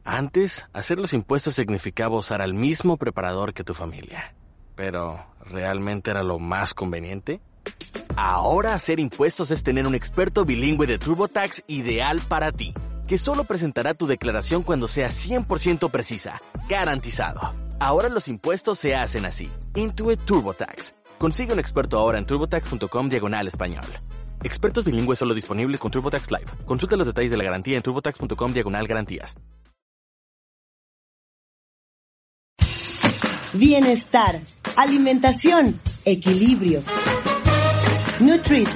Antes, hacer los impuestos significaba usar al mismo preparador que tu familia. Pero, ¿realmente era lo más conveniente? Ahora hacer impuestos es tener un experto bilingüe de TurboTax ideal para ti, que solo presentará tu declaración cuando sea 100% precisa, garantizado. Ahora los impuestos se hacen así. Intuit TurboTax. Consigue un experto ahora en turbotax.com/español. Expertos bilingües solo disponibles con TurboTax Live. Consulta los detalles de la garantía en turbotax.com/garantías. Bienestar, alimentación, equilibrio. Nutrit,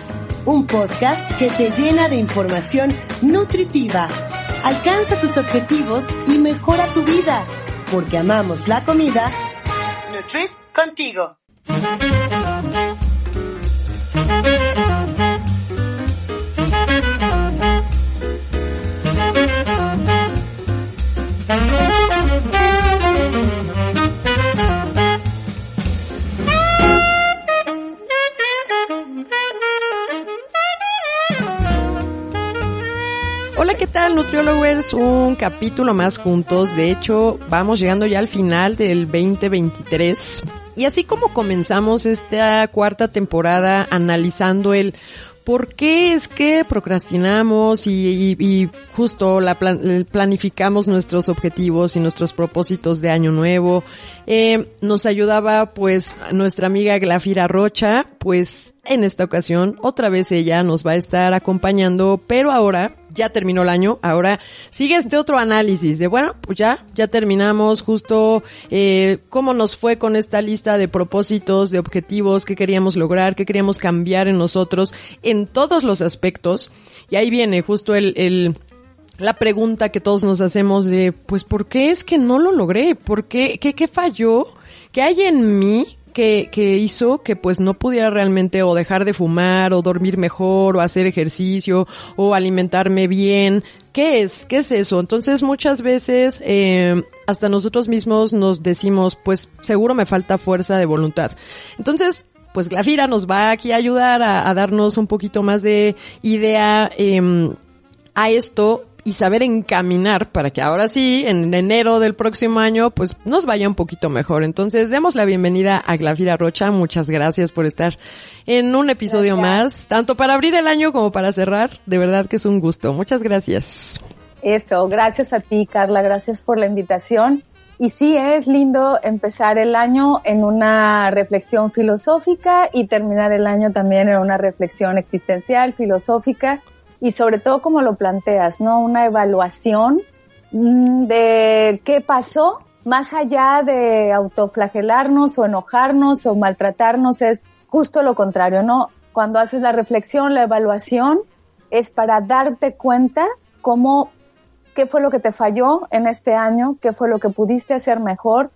un podcast que te llena de información nutritiva. Alcanza tus objetivos y mejora tu vida, porque amamos la comida. Nutrit contigo. Hola, ¿qué tal, Nutriólogos? Un capítulo más juntos. De hecho, vamos llegando ya al final del 2023. Y así como comenzamos esta cuarta temporada analizando el por qué es que procrastinamos y justo planificamos nuestros objetivos y nuestros propósitos de año nuevo, nos ayudaba pues nuestra amiga Glafira Rocha. Pues en esta ocasión otra vez ella nos va a estar acompañando, pero ahora ya terminó el año, ahora sigue este otro análisis de bueno, pues ya terminamos justo cómo nos fue con esta lista de propósitos, de objetivos, qué queríamos lograr, qué queríamos cambiar en nosotros en todos los aspectos. Y ahí viene justo la pregunta que todos nos hacemos de pues ¿por qué es que no lo logré? ¿Por qué? ¿Qué falló? ¿Qué hay en mí que hizo que pues no pudiera realmente o dejar de fumar o dormir mejor o hacer ejercicio o alimentarme bien? ¿Qué es eso? Entonces muchas veces hasta nosotros mismos nos decimos pues seguro me falta fuerza de voluntad. Entonces pues Glafira nos va aquí a ayudar a darnos un poquito más de idea a esto y saber encaminar para que ahora sí, en enero del próximo año, pues nos vaya un poquito mejor. Entonces, demos la bienvenida a Glafira Rocha. Muchas gracias por estar en un episodio más, tanto para abrir el año como para cerrar. De verdad que es un gusto. Muchas gracias. Eso, gracias a ti, Carla. Gracias por la invitación. Y sí, es lindo empezar el año en una reflexión filosófica y terminar el año también en una reflexión existencial, filosófica. Y sobre todo como lo planteas, ¿no? Una evaluación de qué pasó, más allá de autoflagelarnos o enojarnos o maltratarnos, es justo lo contrario, ¿no? Cuando haces la reflexión, la evaluación es para darte cuenta qué fue lo que te falló en este año, qué fue lo que pudiste hacer mejor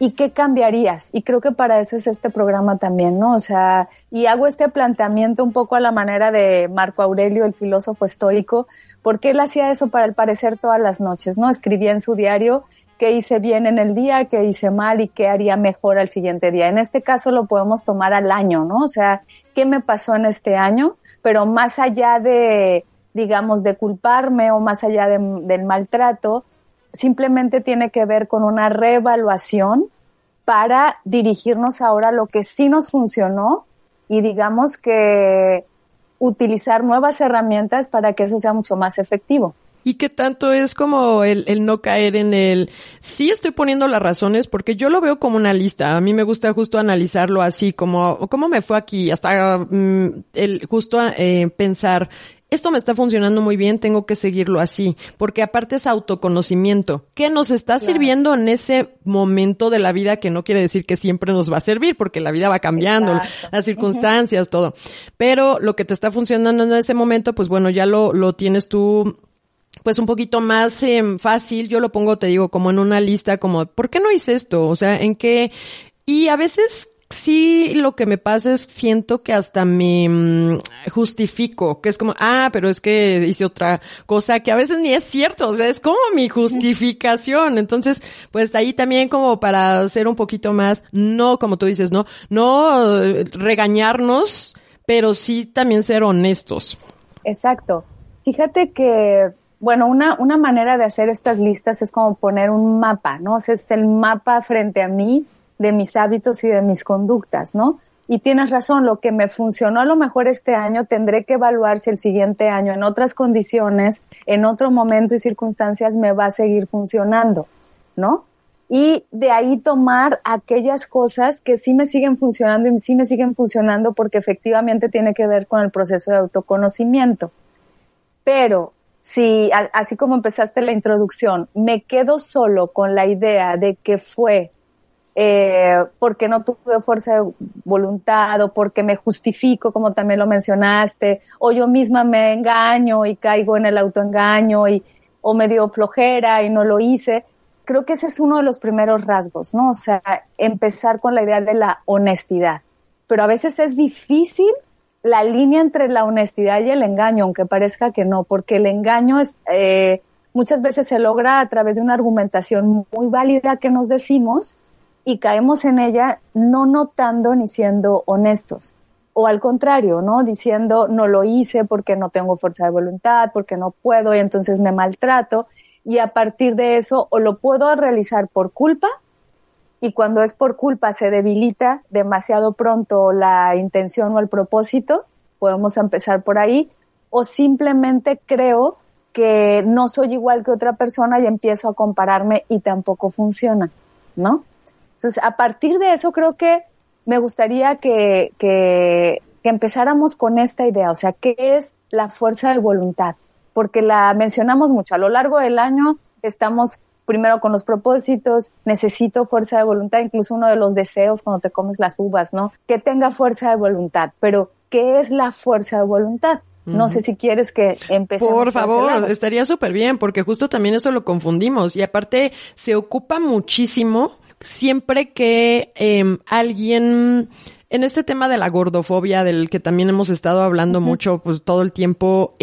y qué cambiarías. Y creo que para eso es este programa también, ¿no? O sea, y hago este planteamiento un poco a la manera de Marco Aurelio, el filósofo estoico, porque él hacía eso para el parecer todas las noches, ¿no? Escribía en su diario qué hice bien en el día, qué hice mal y qué haría mejor al siguiente día. En este caso lo podemos tomar al año, ¿no? O sea, ¿qué me pasó en este año? Pero más allá de, digamos, de culparme o más allá del maltrato, simplemente tiene que ver con una reevaluación para dirigirnos ahora a lo que sí nos funcionó y digamos que utilizar nuevas herramientas para que eso sea mucho más efectivo. ¿Y qué tanto es como el no caer en sí estoy poniendo las razones? Porque yo lo veo como una lista. A mí me gusta justo analizarlo así, como cómo me fue aquí, hasta pensar, esto me está funcionando muy bien, tengo que seguirlo así, porque aparte es autoconocimiento. ¿Qué nos está sirviendo en ese momento de la vida? Que no quiere decir que siempre nos va a servir, porque la vida va cambiando, las circunstancias, todo. Pero lo que te está funcionando en ese momento, pues bueno, ya lo tienes tú pues un poquito más fácil. Yo lo pongo, te digo, como en una lista, como, ¿por qué no hice esto? O sea, ¿en qué? Y a veces sí, lo que me pasa es siento que hasta me justifico, que es como, pero es que hice otra cosa que a veces ni es cierto, o sea, es como mi justificación. Entonces, pues ahí también como para ser un poquito más, no, como tú dices, no regañarnos, pero sí también ser honestos. Exacto. Fíjate que Bueno, una manera de hacer estas listas es como poner un mapa, ¿no? O sea, es el mapa frente a mí de mis hábitos y de mis conductas, ¿no? Y tienes razón, lo que me funcionó a lo mejor este año, tendré que evaluar si el siguiente año, en otras condiciones, en otro momento y circunstancias, me va a seguir funcionando, ¿no? Y de ahí tomar aquellas cosas que sí me siguen funcionando y sí me siguen funcionando porque efectivamente tiene que ver con el proceso de autoconocimiento. Pero si, así como empezaste la introducción, me quedo solo con la idea de que fue porque no tuve fuerza de voluntad o porque me justifico, como también lo mencionaste, o yo misma me engaño y caigo en el autoengaño o me dio flojera y no lo hice. Creo que ese es uno de los primeros rasgos, ¿no? O sea, empezar con la idea de la honestidad. Pero a veces es difícil la línea entre la honestidad y el engaño, aunque parezca que no, porque el engaño es, muchas veces se logra a través de una argumentación muy válida que nos decimos y caemos en ella no notando ni siendo honestos. O al contrario, ¿no? Diciendo no lo hice porque no tengo fuerza de voluntad, porque no puedo y entonces me maltrato. Y a partir de eso o lo puedo realizar por culpa y cuando es por culpa se debilita demasiado pronto la intención o el propósito, podemos empezar por ahí, o simplemente creo que no soy igual que otra persona y empiezo a compararme y tampoco funciona, ¿no? Entonces, a partir de eso creo que me gustaría que empezáramos con esta idea, o sea, ¿qué es la fuerza de voluntad? Porque la mencionamos mucho. A lo largo del año estamos primero con los propósitos, necesito fuerza de voluntad, incluso uno de los deseos cuando te comes las uvas, ¿no? Que tenga fuerza de voluntad. Pero, ¿qué es la fuerza de voluntad? No sé si quieres que empecemos. Por favor, estaría súper bien, porque justo también eso lo confundimos. Y aparte, se ocupa muchísimo siempre que alguien... En este tema de la gordofobia, del que también hemos estado hablando mucho, pues todo el tiempo,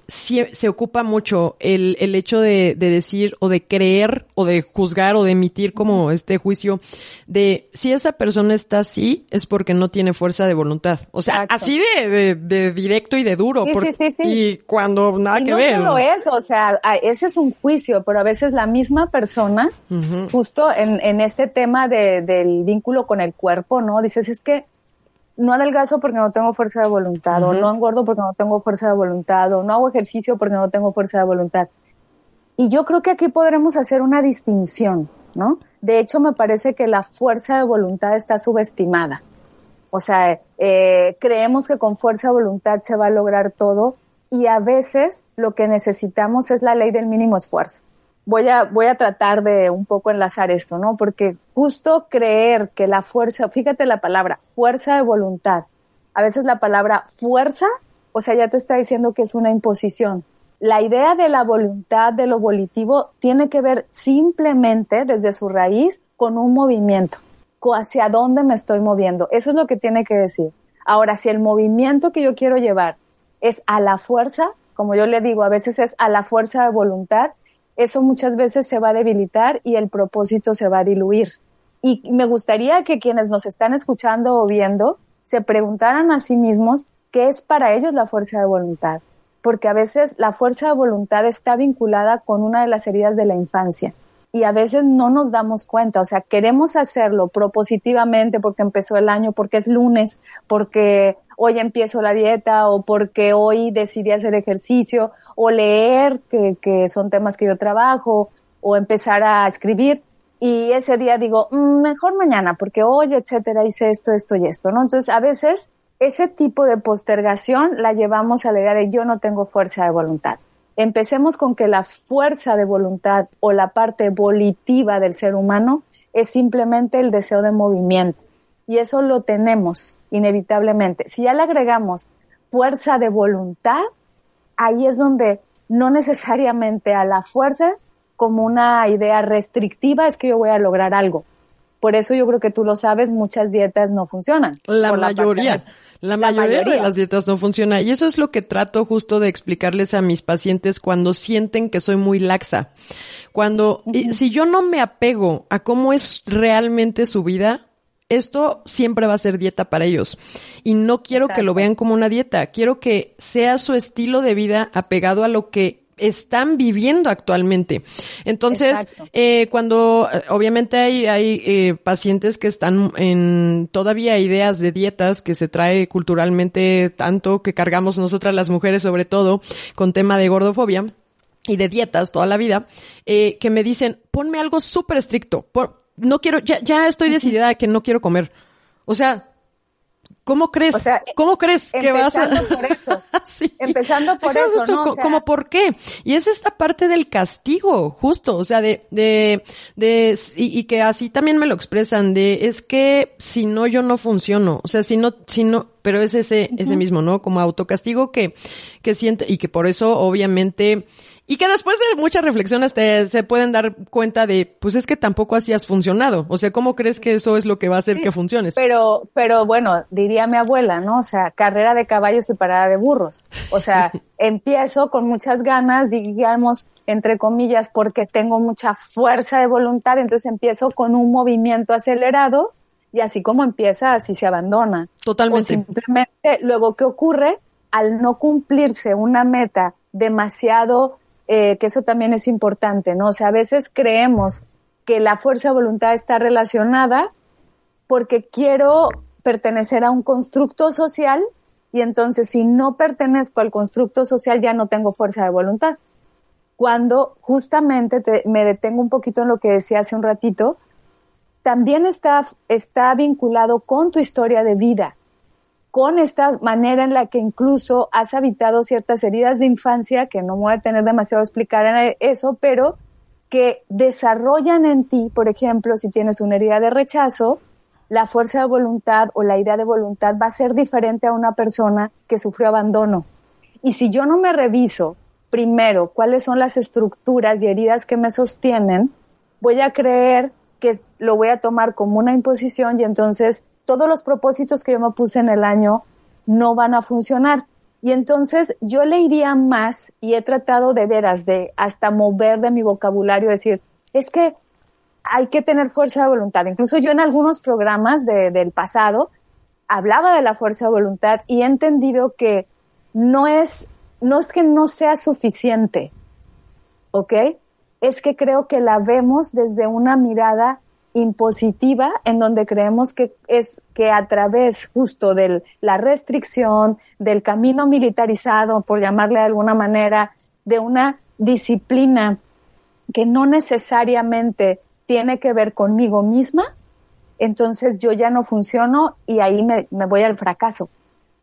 sí, se ocupa mucho el hecho de decir o de creer o de juzgar o de emitir como este juicio de si esa persona está así es porque no tiene fuerza de voluntad. O sea, exacto, así de directo y de duro. Sí. Y cuando nada y que no ver. No solo eso, o sea, ese es un juicio, pero a veces la misma persona, justo en este tema del vínculo con el cuerpo, ¿no? Dices, es que no adelgazo porque no tengo fuerza de voluntad, o no engordo porque no tengo fuerza de voluntad, o no hago ejercicio porque no tengo fuerza de voluntad. Y yo creo que aquí podremos hacer una distinción, ¿no? De hecho, me parece que la fuerza de voluntad está subestimada. O sea, creemos que con fuerza de voluntad se va a lograr todo, y a veces lo que necesitamos es la ley del mínimo esfuerzo. Voy a tratar de un poco enlazar esto, ¿no? Porque justo creer que la fuerza, fíjate la palabra, fuerza de voluntad. A veces la palabra fuerza, o sea, ya te está diciendo que es una imposición. La idea de la voluntad, de lo volitivo, tiene que ver simplemente desde su raíz con un movimiento. ¿Hacia dónde me estoy moviendo? Eso es lo que tiene que decir. Ahora, si el movimiento que yo quiero llevar es a la fuerza, como yo le digo, a veces es a la fuerza de voluntad, eso muchas veces se va a debilitar y el propósito se va a diluir. Y me gustaría que quienes nos están escuchando o viendo se preguntaran a sí mismos qué es para ellos la fuerza de voluntad. Porque a veces la fuerza de voluntad está vinculada con una de las heridas de la infancia. Y a veces no nos damos cuenta. O sea, queremos hacerlo propositivamente porque empezó el año, porque es lunes, porque hoy empiezo la dieta o porque hoy decidí hacer ejercicio o leer, que son temas que yo trabajo, o empezar a escribir. Y ese día digo, mejor mañana, porque hoy, etcétera, hice esto y esto, ¿no? Entonces, a veces, ese tipo de postergación la llevamos a la idea de yo no tengo fuerza de voluntad. Empecemos con que la fuerza de voluntad o la parte volitiva del ser humano es simplemente el deseo de movimiento. Y eso lo tenemos, inevitablemente. Si ya le agregamos fuerza de voluntad, ahí es donde no necesariamente a la fuerza como una idea restrictiva es que yo voy a lograr algo. Por eso yo creo que tú lo sabes, muchas dietas no funcionan. La mayoría de las dietas no funciona. Y eso es lo que trato justo de explicarles a mis pacientes cuando sienten que soy muy laxa. Si yo no me apego a cómo es realmente su vida, esto siempre va a ser dieta para ellos. Y no quiero que lo vean como una dieta. Quiero que sea su estilo de vida apegado a lo que están viviendo actualmente. Entonces, cuando obviamente hay pacientes que están en todavía ideas de dietas que se trae culturalmente tanto que cargamos nosotras las mujeres, sobre todo con tema de gordofobia y de dietas toda la vida, que me dicen, ponme algo súper estricto. No quiero, ya estoy decidida de que no quiero comer. O sea, ¿cómo crees? O sea, ¿cómo crees que vas a...? Empezando por eso. Sí. Empezando por eso, ¿no? O sea, ¿Cómo por qué? Y es esta parte del castigo, justo, o sea, y que así también me lo expresan, es que si no, yo no funciono. O sea, si no, pero es ese mismo, ¿no? Como autocastigo que siente, y que por eso, obviamente, y que después de muchas reflexiones se pueden dar cuenta de, pues es que tampoco así has funcionado. O sea, ¿cómo crees que eso es lo que va a hacer que funciones? Pero bueno, diría mi abuela, ¿no? O sea, carrera de caballos y parada de burros. O sea, empiezo con muchas ganas, digamos, entre comillas, porque tengo mucha fuerza de voluntad, entonces empiezo con un movimiento acelerado y así como empieza, así se abandona. Totalmente. O simplemente, luego, ¿qué ocurre? Al no cumplirse una meta demasiado, que eso también es importante, ¿no? O sea, a veces creemos que la fuerza de voluntad está relacionada porque quiero pertenecer a un constructo social y entonces si no pertenezco al constructo social ya no tengo fuerza de voluntad. Cuando justamente me detengo un poquito en lo que decía hace un ratito, también está vinculado con tu historia de vida, con esta manera en la que incluso has habitado ciertas heridas de infancia, que no me voy a tener demasiado a explicar en eso, pero que desarrollan en ti, por ejemplo, si tienes una herida de rechazo, la fuerza de voluntad o la idea de voluntad va a ser diferente a una persona que sufrió abandono. Y si yo no me reviso primero cuáles son las estructuras y heridas que me sostienen, voy a creer que lo voy a tomar como una imposición y entonces todos los propósitos que yo me puse en el año no van a funcionar. Y entonces yo le iría más y he tratado de veras de hasta mover de mi vocabulario, decir, es que hay que tener fuerza de voluntad. Incluso yo en algunos programas del pasado hablaba de la fuerza de voluntad y he entendido que no es que no sea suficiente, ¿ok? Es que creo que la vemos desde una mirada impositiva en donde creemos que es que a través justo de la restricción, del camino militarizado, por llamarle de alguna manera, de una disciplina que no necesariamente tiene que ver conmigo misma, entonces yo ya no funciono y ahí me voy al fracaso.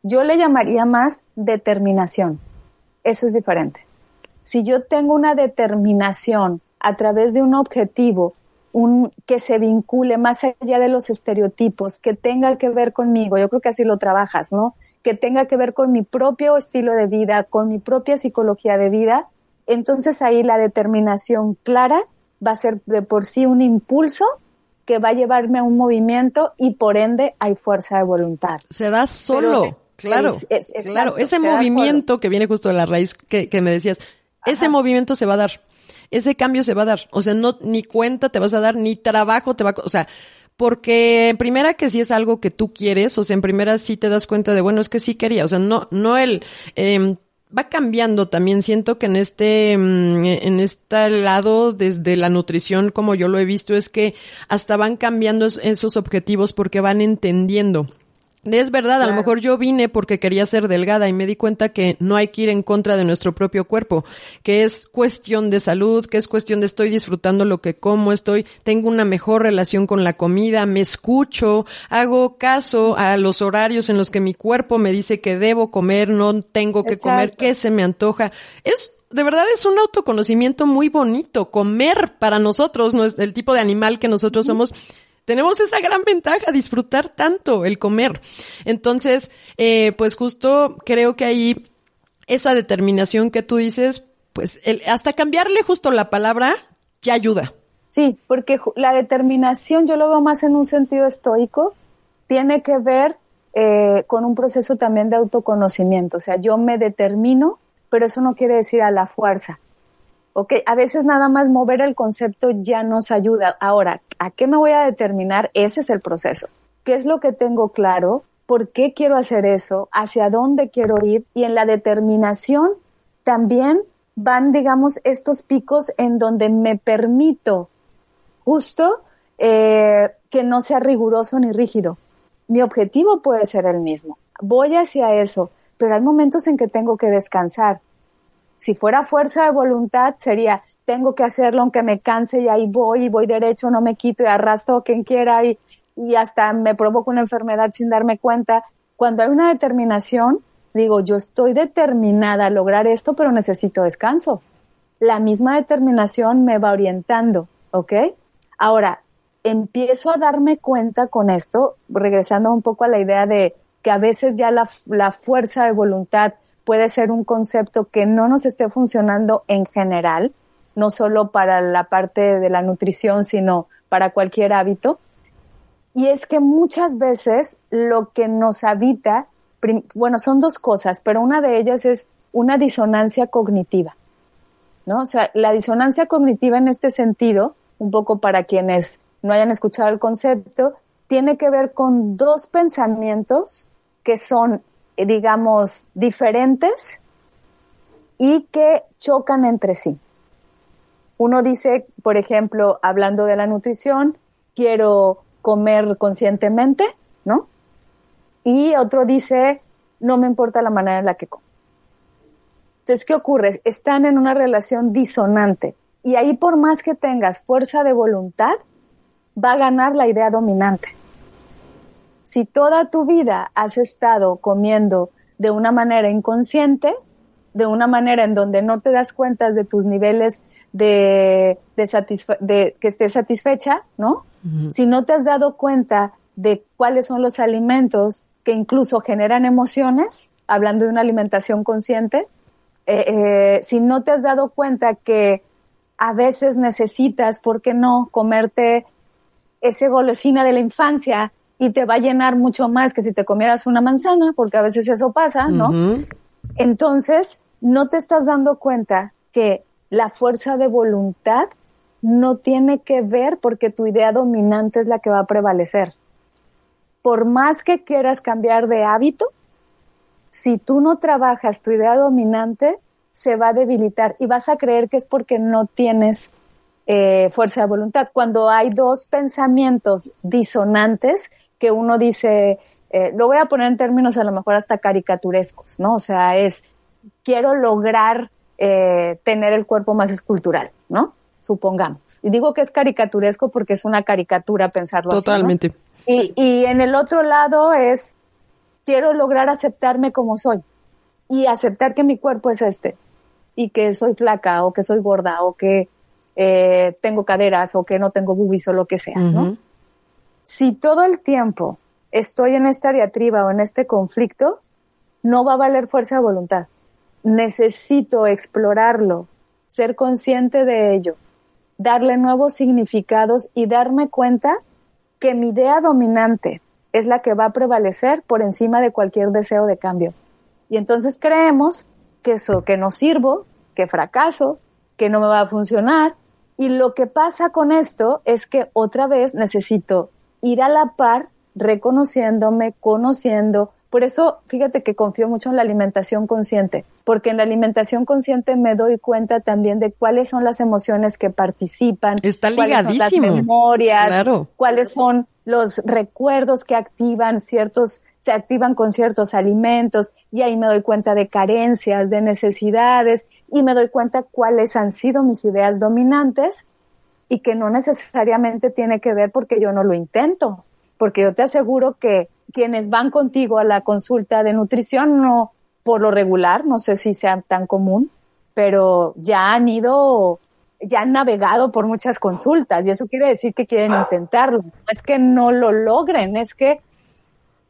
Yo le llamaría más determinación. Eso es diferente. Si yo tengo una determinación a través de un objetivo, que se vincule más allá de los estereotipos, que tenga que ver conmigo, yo creo que así lo trabajas, ¿no? Que tenga que ver con mi propio estilo de vida, con mi propia psicología de vida, entonces ahí la determinación clara va a ser de por sí un impulso que va a llevarme a un movimiento y por ende hay fuerza de voluntad. Se da solo. Pero, claro, claro, ese movimiento que viene justo de la raíz que me decías, ese movimiento se va a dar, ese cambio se va a dar, o sea, no, ni cuenta te vas a dar, ni trabajo te va a, o sea, porque en primera que sí es algo que tú quieres, o sea, en primera sí te das cuenta de, bueno, es que sí quería, o sea, no va cambiando también, siento que en este lado desde la nutrición, como yo lo he visto, es que hasta van cambiando esos objetivos porque van entendiendo. Es verdad, claro. A lo mejor yo vine porque quería ser delgada y me di cuenta que no hay que ir en contra de nuestro propio cuerpo, que es cuestión de salud, que es cuestión de estoy disfrutando lo que como, tengo una mejor relación con la comida, me escucho, hago caso a los horarios en los que mi cuerpo me dice que debo comer, no tengo que comer, que se me antoja. De verdad es un autoconocimiento muy bonito. Comer para nosotros, no es el tipo de animal que nosotros somos. Tenemos esa gran ventaja, disfrutar tanto el comer. Entonces, pues justo creo que ahí esa determinación que tú dices, pues hasta cambiarle justo la palabra ya ayuda. Sí, porque la determinación yo lo veo más en un sentido estoico, tiene que ver con un proceso también de autoconocimiento. O sea, yo me determino, pero eso no quiere decir a la fuerza. Okay, a veces nada más mover el concepto ya nos ayuda. Ahora, ¿a qué me voy a determinar? Ese es el proceso. ¿Qué es lo que tengo claro? ¿Por qué quiero hacer eso? ¿Hacia dónde quiero ir? Y en la determinación también van, digamos, estos picos en donde me permito justo que no sea riguroso ni rígido. Mi objetivo puede ser el mismo. Voy hacia eso, pero hay momentos en que tengo que descansar. Si fuera fuerza de voluntad, sería, tengo que hacerlo aunque me canse y ahí voy, y voy derecho, no me quito y arrastro a quien quiera y hasta me provoco una enfermedad sin darme cuenta. Cuando hay una determinación, digo, yo estoy determinada a lograr esto, pero necesito descanso. La misma determinación me va orientando, ¿ok? Ahora, empiezo a darme cuenta con esto, regresando un poco a la idea de que a veces ya la fuerza de voluntad puede ser un concepto que no nos esté funcionando en general, no solo para la parte de la nutrición, sino para cualquier hábito. Y es que muchas veces lo que nos habita, bueno, son dos cosas, pero una de ellas es una disonancia cognitiva, ¿no? O sea, la disonancia cognitiva en este sentido, un poco para quienes no hayan escuchado el concepto, tiene que ver con dos pensamientos que son, digamos, diferentes y que chocan entre sí. Uno dice, por ejemplo, hablando de la nutrición, quiero comer conscientemente, ¿no? Y otro dice, no me importa la manera en la que como. Entonces, ¿qué ocurre? Están en una relación disonante y ahí por más que tengas fuerza de voluntad, va a ganar la idea dominante. Si toda tu vida has estado comiendo de una manera inconsciente, de una manera en donde no te das cuenta de tus niveles de que estés satisfecha, ¿no? Uh-huh. Si no te has dado cuenta de cuáles son los alimentos que incluso generan emociones, hablando de una alimentación consciente, si no te has dado cuenta que a veces necesitas, ¿por qué no?, comerte ese golosina de la infancia y te va a llenar mucho más que si te comieras una manzana, porque a veces eso pasa, ¿no? Uh-huh. Entonces, no te estás dando cuenta que la fuerza de voluntad no tiene que ver porque tu idea dominante es la que va a prevalecer. Por más que quieras cambiar de hábito, si tú no trabajas tu idea dominante, se va a debilitar y vas a creer que es porque no tienes fuerza de voluntad. Cuando hay dos pensamientos disonantes, que uno dice, lo voy a poner en términos a lo mejor hasta caricaturescos, ¿no? O sea, quiero lograr tener el cuerpo más escultural, ¿no? Supongamos. Y digo que es caricaturesco porque es una caricatura pensarlo totalmente. Así, ¿no? Y en el otro lado es, quiero lograr aceptarme como soy y aceptar que mi cuerpo es y que soy flaca o que soy gorda o que tengo caderas o que no tengo boobies o lo que sea, ¿no? Uh-huh. Si todo el tiempo estoy en esta diatriba o en este conflicto, no va a valer fuerza de voluntad. Necesito explorarlo, ser consciente de ello, darle nuevos significados y darme cuenta que mi idea dominante es la que va a prevalecer por encima de cualquier deseo de cambio. Y entonces creemos que no sirvo, que fracaso, que no me va a funcionar. Y lo que pasa con esto es que otra vez necesito ir a la par, reconociéndome, conociendo. Por eso, fíjate que confío mucho en la alimentación consciente, porque en la alimentación consciente me doy cuenta también de cuáles son las emociones que participan, está cuáles ligadísimo. son las memorias, claro. Cuáles son los recuerdos que se activan con ciertos alimentos, y ahí me doy cuenta de carencias, de necesidades, y me doy cuenta cuáles han sido mis ideas dominantes y que no necesariamente tiene que ver porque yo no lo intento, porque yo te aseguro que quienes van contigo a la consulta de nutrición, no por lo regular, no sé si sea tan común, pero ya han navegado por muchas consultas y eso quiere decir que quieren intentarlo. No es que no lo logren, es que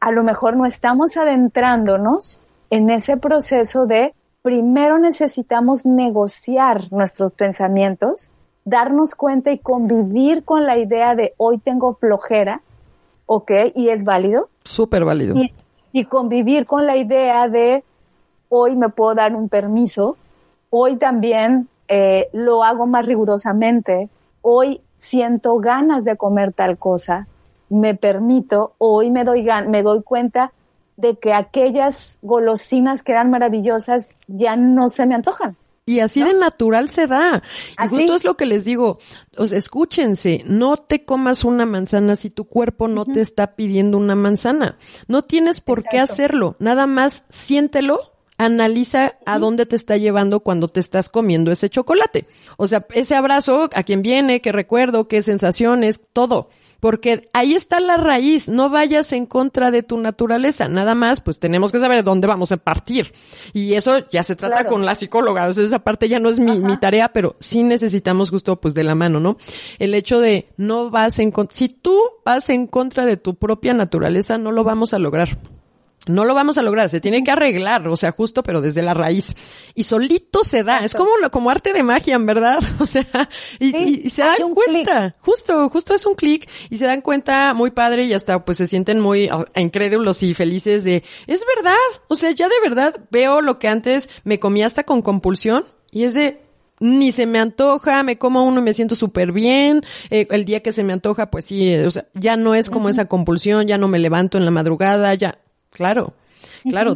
a lo mejor no estamos adentrándonos en ese proceso de primero necesitamos negociar nuestros pensamientos, darnos cuenta y convivir con la idea de hoy tengo flojera, ¿ok? Y es válido. Súper válido. Y convivir con la idea de hoy me puedo dar un permiso, hoy también lo hago más rigurosamente, hoy siento ganas de comer tal cosa, me permito, hoy me doy cuenta de que aquellas golosinas que eran maravillosas ya no se me antojan. Y así de natural se da. Y ¿Así? justo es lo que les digo. O sea, escúchense, no te comas una manzana si tu cuerpo no te está pidiendo una manzana. No tienes por qué hacerlo. Nada más siéntelo, analiza a dónde te está llevando cuando te estás comiendo ese chocolate. O sea, ese abrazo, a quién viene, qué recuerdo, qué sensaciones, todo. Porque ahí está la raíz, no vayas en contra de tu naturaleza, nada más pues tenemos que saber dónde vamos a partir. Y eso ya se trata con la psicóloga, o sea, esa parte ya no es mi tarea, pero sí necesitamos justo pues de la mano, ¿no? El hecho de no vas en contra, si tú vas en contra de tu propia naturaleza, no lo vamos a lograr. No lo vamos a lograr, se tiene que arreglar, o sea, justo, pero desde la raíz. Y solito se da, es como arte de magia, en verdad, o sea, y se dan cuenta, justo es un clic, y se dan cuenta muy padre y hasta pues se sienten muy incrédulos y felices de, es verdad, o sea, ya de verdad veo lo que antes me comía hasta con compulsión, y es de, ni se me antoja, me como uno y me siento súper bien, el día que se me antoja, pues sí, o sea, ya no es como esa compulsión, ya no me levanto en la madrugada, ya. Claro,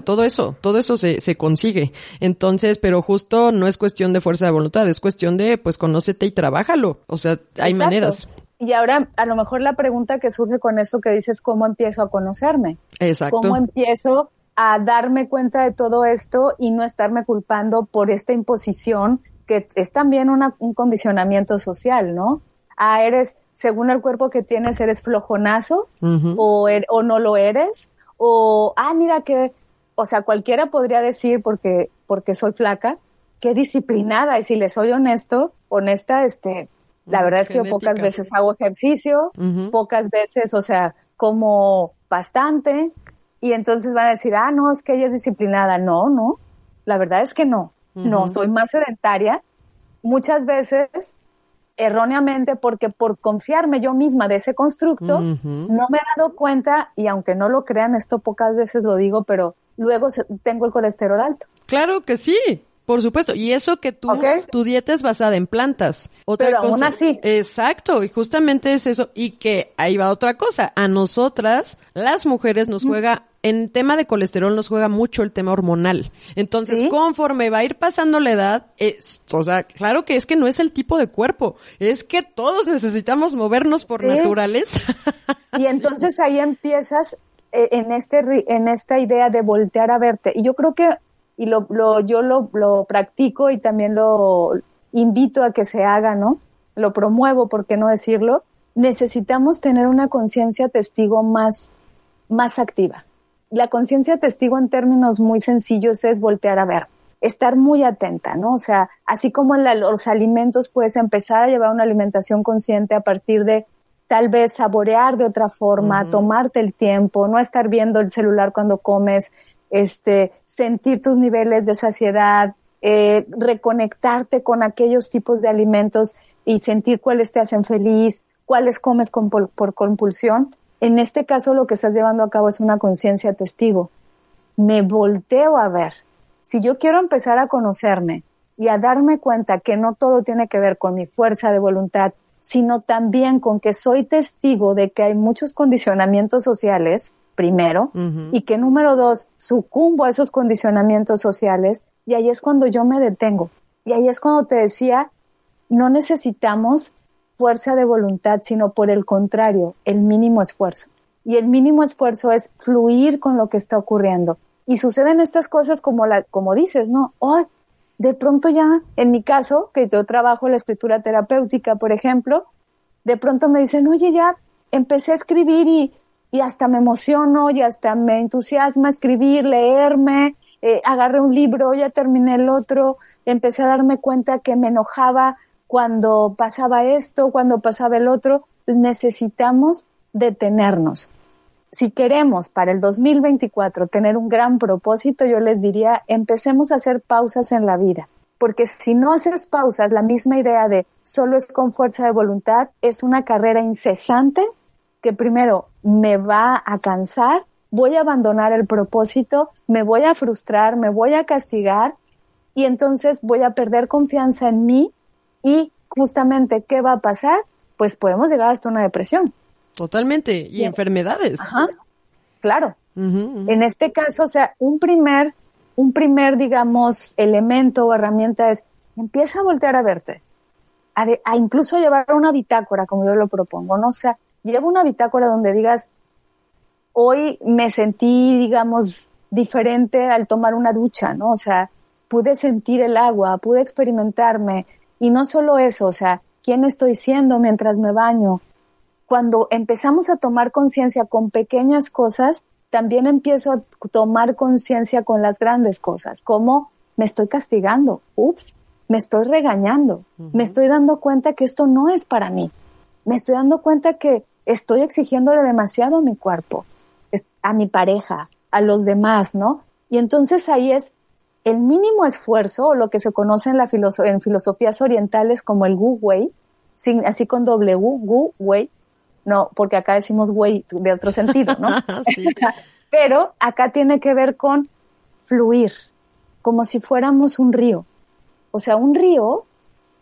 todo eso se consigue. Entonces, pero justo no es cuestión de fuerza de voluntad, es cuestión de, pues, conócete y trabájalo. O sea, hay maneras. Y ahora, a lo mejor la pregunta que surge con eso que dices, ¿cómo empiezo a conocerme? Exacto. ¿Cómo empiezo a darme cuenta de todo esto y no estarme culpando por esta imposición que es también un condicionamiento social, ¿no? Eres, según el cuerpo que tienes, eres flojonazo o no lo eres. O, mira que, o sea, cualquiera podría decir, porque soy flaca, qué disciplinada. Y si les soy honesta, la verdad es que yo pocas veces hago ejercicio, pocas veces, o sea, como bastante. Y entonces van a decir, no, es que ella es disciplinada. No, la verdad es que no. No, soy más sedentaria. Muchas veces, erróneamente, porque por confiarme yo misma de ese constructo, no me he dado cuenta, y aunque no lo crean, esto pocas veces lo digo, pero luego tengo el colesterol alto. Claro que sí, por supuesto. Y eso que tu dieta es basada en plantas. Pero aún así. Exacto, y justamente es eso. Y que ahí va otra cosa. A nosotras, las mujeres, nos juega, en tema de colesterol, nos juega mucho el tema hormonal. Entonces, conforme va a ir pasando la edad, o sea, claro que es que no es el tipo de cuerpo. Es que todos necesitamos movernos por naturaleza. Y entonces ahí empiezas en esta idea de voltear a verte. Y yo creo que yo lo practico y también lo invito a que se haga, ¿no? Lo promuevo, ¿por qué no decirlo? Necesitamos tener una conciencia testigo más activa. La conciencia testigo en términos muy sencillos es voltear a ver, estar muy atenta, ¿no? O sea, así como en los alimentos puedes empezar a llevar una alimentación consciente a partir de tal vez saborear de otra forma, tomarte el tiempo, no estar viendo el celular cuando comes, sentir tus niveles de saciedad, reconectarte con aquellos tipos de alimentos y sentir cuáles te hacen feliz, cuáles comes por compulsión. En este caso lo que estás llevando a cabo es una conciencia testigo. Me volteo a ver. Si yo quiero empezar a conocerme y a darme cuenta que no todo tiene que ver con mi fuerza de voluntad, sino también con que soy testigo de que hay muchos condicionamientos sociales, primero, y que número 2, sucumbo a esos condicionamientos sociales, y ahí es cuando yo me detengo. Y ahí es cuando te decía, no necesitamos fuerza de voluntad, sino por el contrario, el mínimo esfuerzo. Y el mínimo esfuerzo es fluir con lo que está ocurriendo. Y suceden estas cosas como dices, ¿no? De pronto ya, en mi caso, que yo trabajo la escritura terapéutica, por ejemplo, de pronto me dicen, oye, ya empecé a escribir y hasta me emociono y hasta me entusiasma escribir, leerme, agarré un libro, ya terminé el otro, empecé a darme cuenta que me enojaba cuando pasaba esto, cuando pasaba el otro. Pues necesitamos detenernos. Si queremos para el 2024 tener un gran propósito, yo les diría, empecemos a hacer pausas en la vida. Porque si no haces pausas, la misma idea de solo es con fuerza de voluntad, es una carrera incesante que primero me va a cansar, voy a abandonar el propósito, me voy a frustrar, me voy a castigar y entonces voy a perder confianza en mí. Y justamente, ¿qué va a pasar? Pues podemos llegar hasta una depresión. Totalmente. Y enfermedades. Ajá. Claro. En este caso, o sea, un primer, digamos, elemento o herramienta es empieza a voltear a verte, a incluso llevar una bitácora, como yo lo propongo, ¿no? O sea, lleva una bitácora donde digas, hoy me sentí, digamos, diferente al tomar una ducha, ¿no? O sea, pude sentir el agua, pude experimentarme, y no solo eso, o sea, ¿quién estoy siendo mientras me baño? Cuando empezamos a tomar conciencia con pequeñas cosas, también empiezo a tomar conciencia con las grandes cosas, como me estoy castigando, me estoy regañando, me estoy dando cuenta que esto no es para mí, me estoy dando cuenta que estoy exigiéndole demasiado a mi cuerpo, a mi pareja, a los demás, ¿no? Y entonces ahí es el mínimo esfuerzo, o lo que se conoce en filosofías orientales como el Wu Wei, así con W, Wu Wei. No, porque acá decimos güey de otro sentido, ¿no? Sí. Pero acá tiene que ver con fluir, como si fuéramos un río. O sea, un río,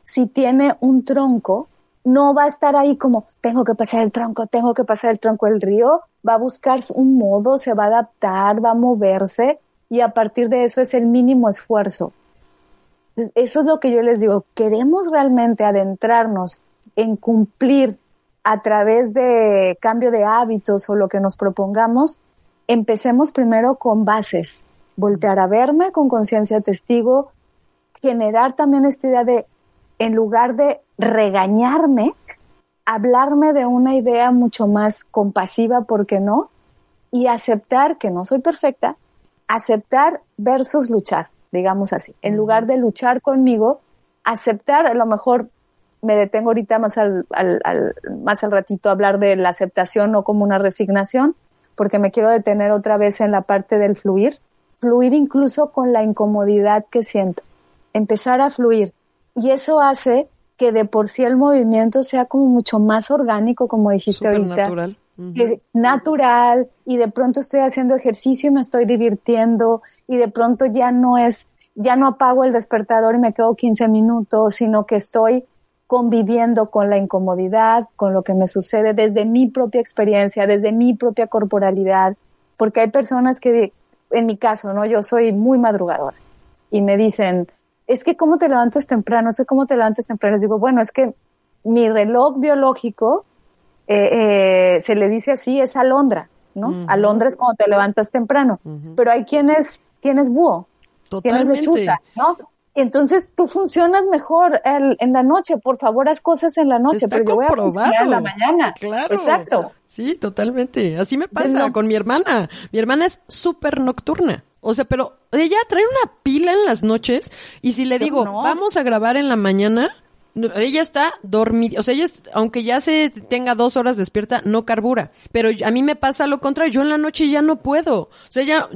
si tiene un tronco, no va a estar ahí como, tengo que pasar el tronco. El río va a buscar un modo, se va a adaptar, va a moverse, y a partir de eso es el mínimo esfuerzo. Entonces, eso es lo que yo les digo, queremos realmente adentrarnos en cumplir a través de cambio de hábitos o lo que nos propongamos, empecemos primero con bases, voltear a verme con conciencia testigo, generar también esta idea de, en lugar de regañarme, hablarme de una idea mucho más compasiva, ¿por qué no? Y aceptar que no soy perfecta, aceptar versus luchar, digamos así. En lugar de luchar conmigo, aceptar, a lo mejor me detengo ahorita más al ratito a hablar de la aceptación, no como una resignación, porque me quiero detener otra vez en la parte del fluir incluso con la incomodidad que siento, empezar a fluir, y eso hace que de por sí el movimiento sea como mucho más orgánico, como dijiste ahorita, natural. Natural, y de pronto estoy haciendo ejercicio y me estoy divirtiendo, y de pronto ya no apago el despertador y me quedo 15 minutos, sino que estoy conviviendo con la incomodidad, con lo que me sucede desde mi propia experiencia, desde mi propia corporalidad, porque hay personas que, en mi caso, ¿no? Yo soy muy madrugadora y me dicen, es que ¿cómo te levantas temprano? Les digo, bueno, es que mi reloj biológico, se le dice así, es alondra, ¿no? Alondra es cuando te levantas temprano, pero hay quienes búho, Totalmente. tienes lechuza, ¿no? Entonces tú funcionas mejor en la noche, por favor haz cosas en la noche, Está pero yo voy a funcionar en la comprobado. mañana. Claro. Exacto. Sí, totalmente. Así me pasa con mi hermana. Mi hermana es súper nocturna. O sea, pero ella trae una pila en las noches, y si le digo, vamos a grabar en la mañana, ella está dormida, o sea, aunque ya se tenga 2 horas despierta, no carbura. Pero a mí me pasa lo contrario, yo en la noche ya no puedo. O sea, ya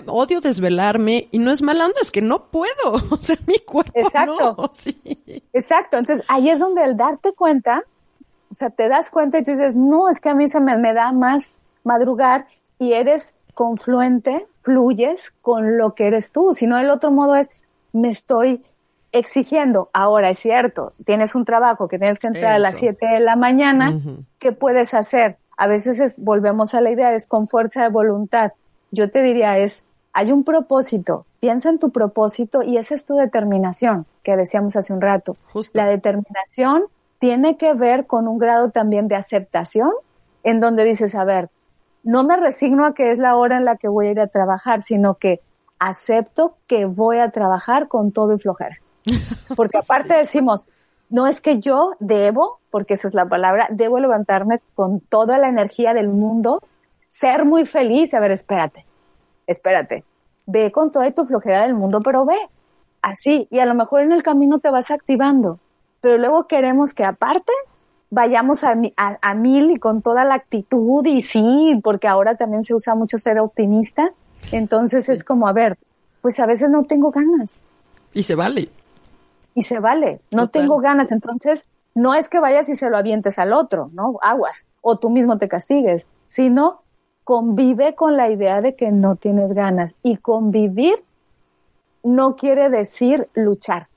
odio desvelarme, y no es mala onda, es que no puedo. O sea, mi cuerpo Exacto. no. Sí. Exacto. Entonces, ahí es donde el darte cuenta, o sea, te das cuenta y tú dices, no, es que a mí se me da más madrugar, y eres confluente, fluyes con lo que eres tú. Si no, el otro modo es, me estoy exigiendo. Ahora, es cierto, tienes un trabajo que tienes que entrar a las 7 de la mañana, ¿qué puedes hacer? A veces volvemos a la idea, es con fuerza de voluntad. Yo te diría hay un propósito, piensa en tu propósito, y esa es tu determinación, que decíamos hace un rato. Justo. La determinación tiene que ver con un grado también de aceptación, en donde dices, a ver, no me resigno a que es la hora en la que voy a ir a trabajar, sino que acepto que voy a trabajar con todo y flojera. Porque aparte decimos, no es que yo debo, porque esa es la palabra, debo levantarme con toda la energía del mundo, ser muy feliz. A ver, espérate, ve con toda tu flojera del mundo, pero ve, así, y a lo mejor en el camino te vas activando, pero luego queremos que aparte vayamos a 1000 y con toda la actitud, y sí, porque ahora también se usa mucho ser optimista, entonces es como, a ver, pues a veces no tengo ganas. Y se vale. No tengo ganas, entonces no es que vayas y se lo avientes al otro, ¿no? Aguas, o tú mismo te castigues, sino convive con la idea de que no tienes ganas, y convivir no quiere decir luchar,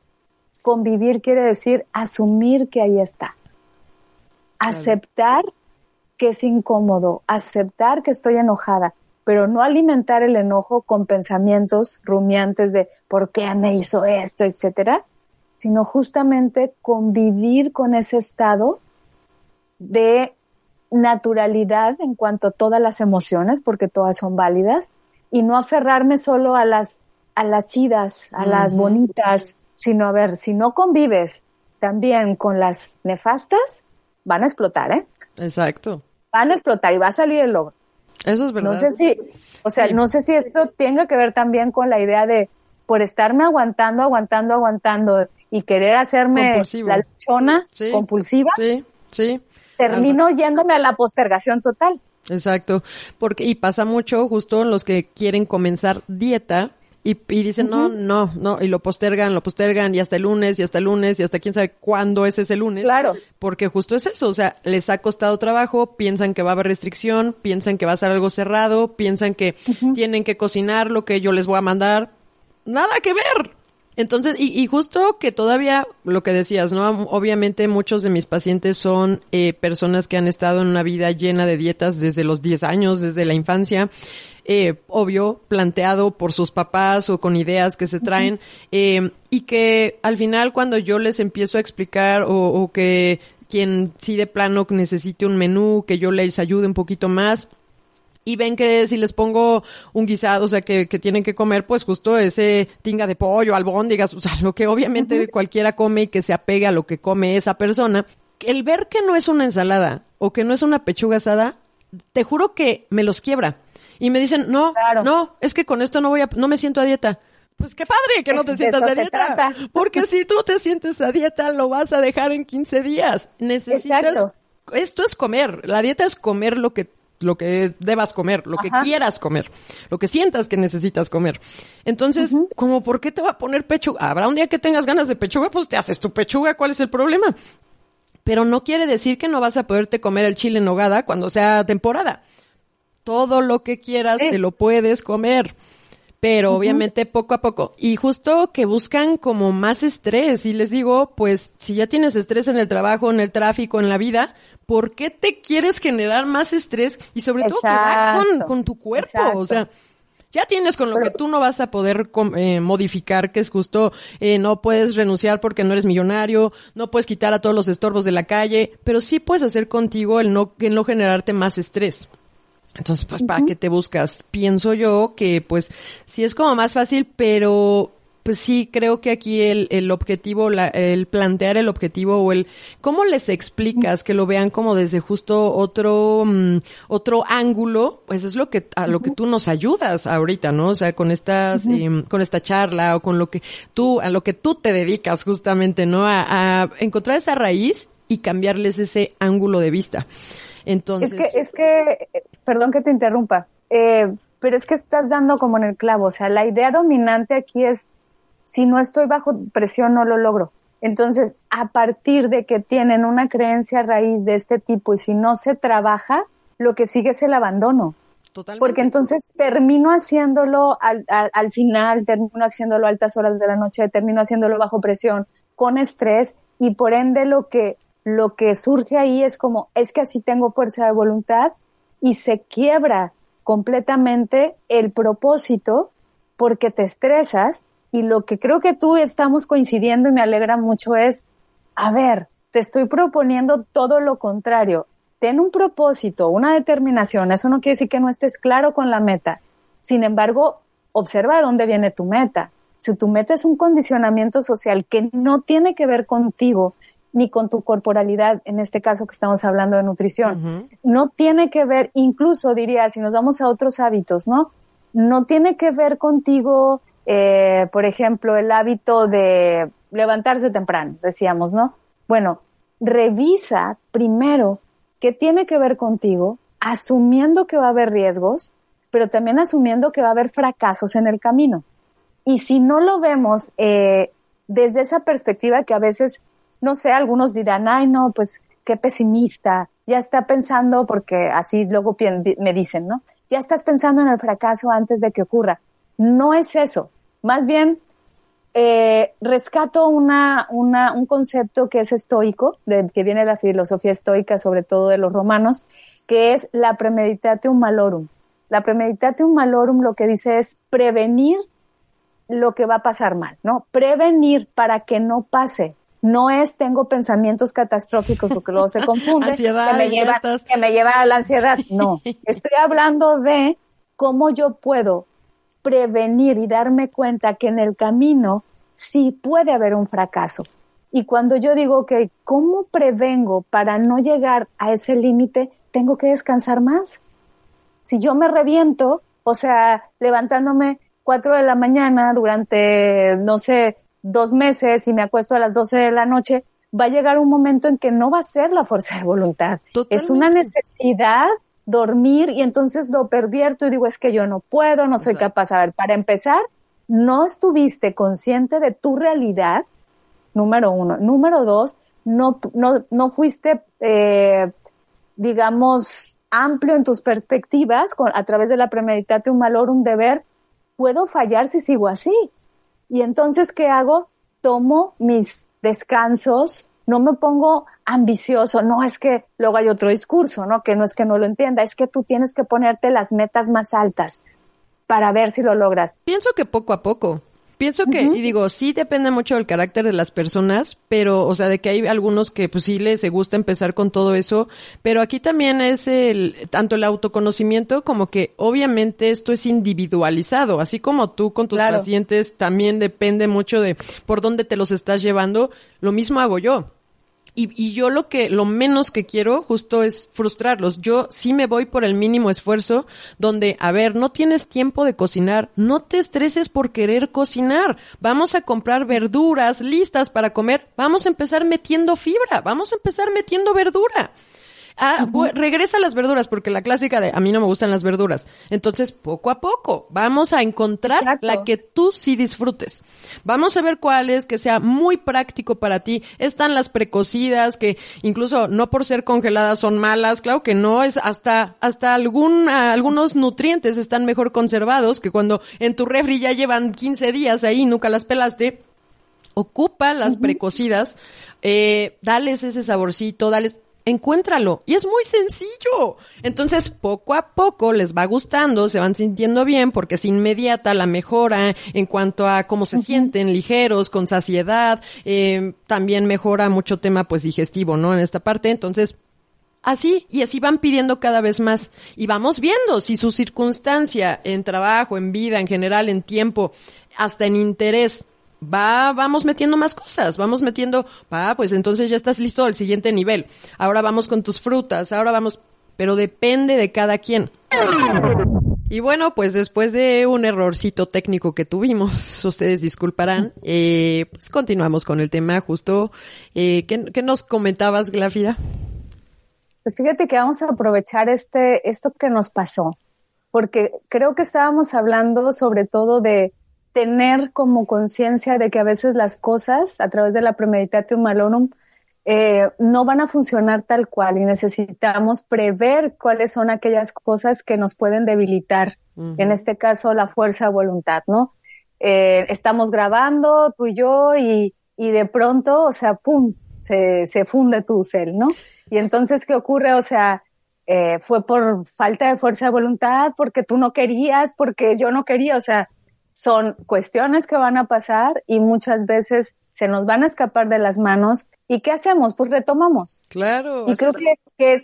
convivir quiere decir asumir que ahí está. Aceptar que es incómodo, aceptar que estoy enojada, pero no alimentar el enojo con pensamientos rumiantes de ¿por qué me hizo esto?, etcétera, sino justamente convivir con ese estado de naturalidad en cuanto a todas las emociones, porque todas son válidas, y no aferrarme solo a las chidas, a las bonitas, sino a ver, si no convives también con las nefastas, van a explotar, ¿eh? Exacto. Van a explotar y va a salir el logro. Eso es verdad. No sé si esto tenga que ver también con la idea de por estarme aguantando y querer hacerme compulsivo. la luchona compulsiva, sí. termino yéndome a la postergación total. Exacto, y pasa mucho justo en los que quieren comenzar dieta y dicen no, y lo postergan y hasta el lunes y hasta quién sabe cuándo es ese lunes. Claro. Porque justo es eso, o sea, les ha costado trabajo, piensan que va a haber restricción, piensan que va a ser algo cerrado, piensan que tienen que cocinar lo que yo les voy a mandar. Nada que ver. Entonces, y justo que todavía lo que decías, ¿no? Obviamente muchos de mis pacientes son personas que han estado en una vida llena de dietas desde los 10 años, desde la infancia, obvio, planteado por sus papás o con ideas que se traen, y que al final cuando yo les empiezo a explicar o que quien sí de plano necesite un menú, que yo les ayude un poquito más, y ven que si les pongo un guisado, o sea, que tienen que comer, pues justo ese tinga de pollo, albóndigas, o sea, lo que obviamente cualquiera come y que se apegue a lo que come esa persona. El ver que no es una ensalada o que no es una pechuga asada, te juro que me los quiebra. Y me dicen, no, es que con esto no me siento a dieta. Pues qué padre que no te sientas a dieta. Porque si tú te sientes a dieta, lo vas a dejar en 15 días. Necesitas, esto es comer. La dieta es comer lo que debas comer, lo que quieras comer, lo que sientas que necesitas comer. Entonces, como ¿por qué te va a poner pechuga? Habrá un día que tengas ganas de pechuga, pues te haces tu pechuga, ¿cuál es el problema? Pero no quiere decir que no vas a poderte comer el chile en nogada cuando sea temporada. Todo lo que quieras te lo puedes comer. Pero obviamente poco a poco. Y justo que buscan como más estrés. Y les digo, pues, si ya tienes estrés en el trabajo, en el tráfico, en la vida, ¿por qué te quieres generar más estrés? Y sobre todo que va con tu cuerpo. Exacto. O sea, ya tienes con lo que tú no vas a poder modificar, que es justo, no puedes renunciar porque no eres millonario, no puedes quitar a todos los estorbos de la calle, pero sí puedes hacer contigo el no generarte más estrés. Entonces, pues, ¿para qué te buscas? Pienso yo que, pues, sí es como más fácil, pero pues sí creo que aquí el objetivo, el plantear el objetivo o ¿cómo les explicas que lo vean como desde justo otro ángulo? Pues es a lo que tú nos ayudas ahorita, ¿no? O sea, con con esta charla o con a lo que tú te dedicas justamente, ¿no? A encontrar esa raíz y cambiarles ese ángulo de vista. Entonces. Es que, perdón que te interrumpa, pero es que estás dando como en el clavo, o sea, la idea dominante aquí es, si no estoy bajo presión no lo logro. Entonces, a partir de que tienen una creencia raíz de este tipo y si no se trabaja, lo que sigue es el abandono. Totalmente. Porque entonces termino haciéndolo al final, termino haciéndolo a altas horas de la noche, termino haciéndolo bajo presión, con estrés, y por ende lo que surge ahí es como, es que así tengo fuerza de voluntad, y se quiebra completamente el propósito porque te estresas. Y lo que creo que tú estamos coincidiendo y me alegra mucho es, a ver, te estoy proponiendo todo lo contrario. Ten un propósito, una determinación. Eso no quiere decir que no estés claro con la meta. Sin embargo, observa de dónde viene tu meta. Si tu meta es un condicionamiento social que no tiene que ver contigo ni con tu corporalidad, en este caso que estamos hablando de nutrición, no tiene que ver, incluso diría, si nos vamos a otros hábitos, ¿no? No tiene que ver contigo. Por ejemplo, el hábito de levantarse temprano, decíamos, ¿no? Bueno, revisa primero qué tiene que ver contigo, asumiendo que va a haber riesgos, pero también asumiendo que va a haber fracasos en el camino. Y si no lo vemos desde esa perspectiva que a veces, no sé, algunos dirán, ay, no, pues qué pesimista, ya está pensando, porque así luego me dicen, ¿no? Ya estás pensando en el fracaso antes de que ocurra. No es eso. Más bien, rescato un concepto que es estoico, que viene de la filosofía estoica, sobre todo de los romanos, que es la premeditatio malorum. La premeditatio malorum lo que dice es prevenir lo que va a pasar mal, ¿no? Prevenir para que no pase. No es tengo pensamientos catastróficos porque luego se confunde, ansiedad, que me lleva a la ansiedad. No, estoy hablando de cómo yo puedo prevenir y darme cuenta que en el camino sí puede haber un fracaso. Y cuando yo digo que ¿cómo prevengo para no llegar a ese límite? Tengo que descansar más. Si yo me reviento, o sea, levantándome 4 de la mañana durante, no sé, 2 meses y me acuesto a las 12 de la noche, va a llegar un momento en que no va a ser la fuerza de voluntad. Totalmente. Es una necesidad dormir y entonces lo pervierto y digo, es que yo no puedo, no soy capaz. A ver, para empezar, no estuviste consciente de tu realidad, número 1. Número 2, no fuiste, digamos, amplio en tus perspectivas a través de la premeditatio malorum de ver, puedo fallar si sigo así. Y entonces, ¿qué hago? Tomo mis descansos, no me pongo ambicioso, no es que luego hay otro discurso, ¿no? Que no es que no lo entienda, es que tú tienes que ponerte las metas más altas para ver si lo logras. Pienso que poco a poco. Pienso que, y digo, sí depende mucho del carácter de las personas, pero, o sea, de que hay algunos que pues sí les gusta empezar con todo eso, pero aquí también es tanto el autoconocimiento como que obviamente esto es individualizado, así como tú con tus pacientes también depende mucho de por dónde te los estás llevando, lo mismo hago yo. Y yo lo menos que quiero justo es frustrarlos. Yo sí me voy por el mínimo esfuerzo donde, a ver, no tienes tiempo de cocinar, no te estreses por querer cocinar. Vamos a comprar verduras listas para comer, vamos a empezar metiendo fibra, vamos a empezar metiendo verdura. Regresa a las verduras, porque la clásica de a mí no me gustan las verduras. Entonces, poco a poco, vamos a encontrar la que tú sí disfrutes. Vamos a ver cuál es, que sea muy práctico para ti. Están las precocidas, que incluso no por ser congeladas son malas, claro que no, es hasta algunos nutrientes están mejor conservados que cuando en tu refri ya llevan 15 días ahí, nunca las pelaste. Ocupa las precocidas, dales ese saborcito, encuéntralo. Y es muy sencillo. Entonces, poco a poco les va gustando, se van sintiendo bien, porque es inmediata la mejora en cuanto a cómo se sienten, ligeros, con saciedad. También mejora mucho tema, pues, digestivo, ¿no? En esta parte. Entonces, así van pidiendo cada vez más. Y vamos viendo si su circunstancia en trabajo, en vida, en general, en tiempo, hasta en interés, vamos metiendo más cosas, pues entonces ya estás listo al siguiente nivel. Ahora vamos con tus frutas, pero depende de cada quien. Y bueno, pues después de un errorcito técnico que tuvimos, ustedes disculparán, pues continuamos con el tema justo. ¿Qué nos comentabas, Glafira? Pues fíjate que vamos a aprovechar esto que nos pasó, porque creo que estábamos hablando sobre todo de tener como conciencia de que a veces las cosas a través de la premeditatio malorum no van a funcionar tal cual y necesitamos prever cuáles son aquellas cosas que nos pueden debilitar, en este caso la fuerza de voluntad, ¿no? Estamos grabando tú y yo y de pronto, o sea, ¡pum!, se funde tu cel, ¿no? Y entonces, ¿qué ocurre? O sea, fue por falta de fuerza de voluntad, porque tú no querías, porque yo no quería, o sea, son cuestiones que van a pasar y muchas veces se nos van a escapar de las manos. ¿Y qué hacemos? Pues retomamos. Claro. Y creo que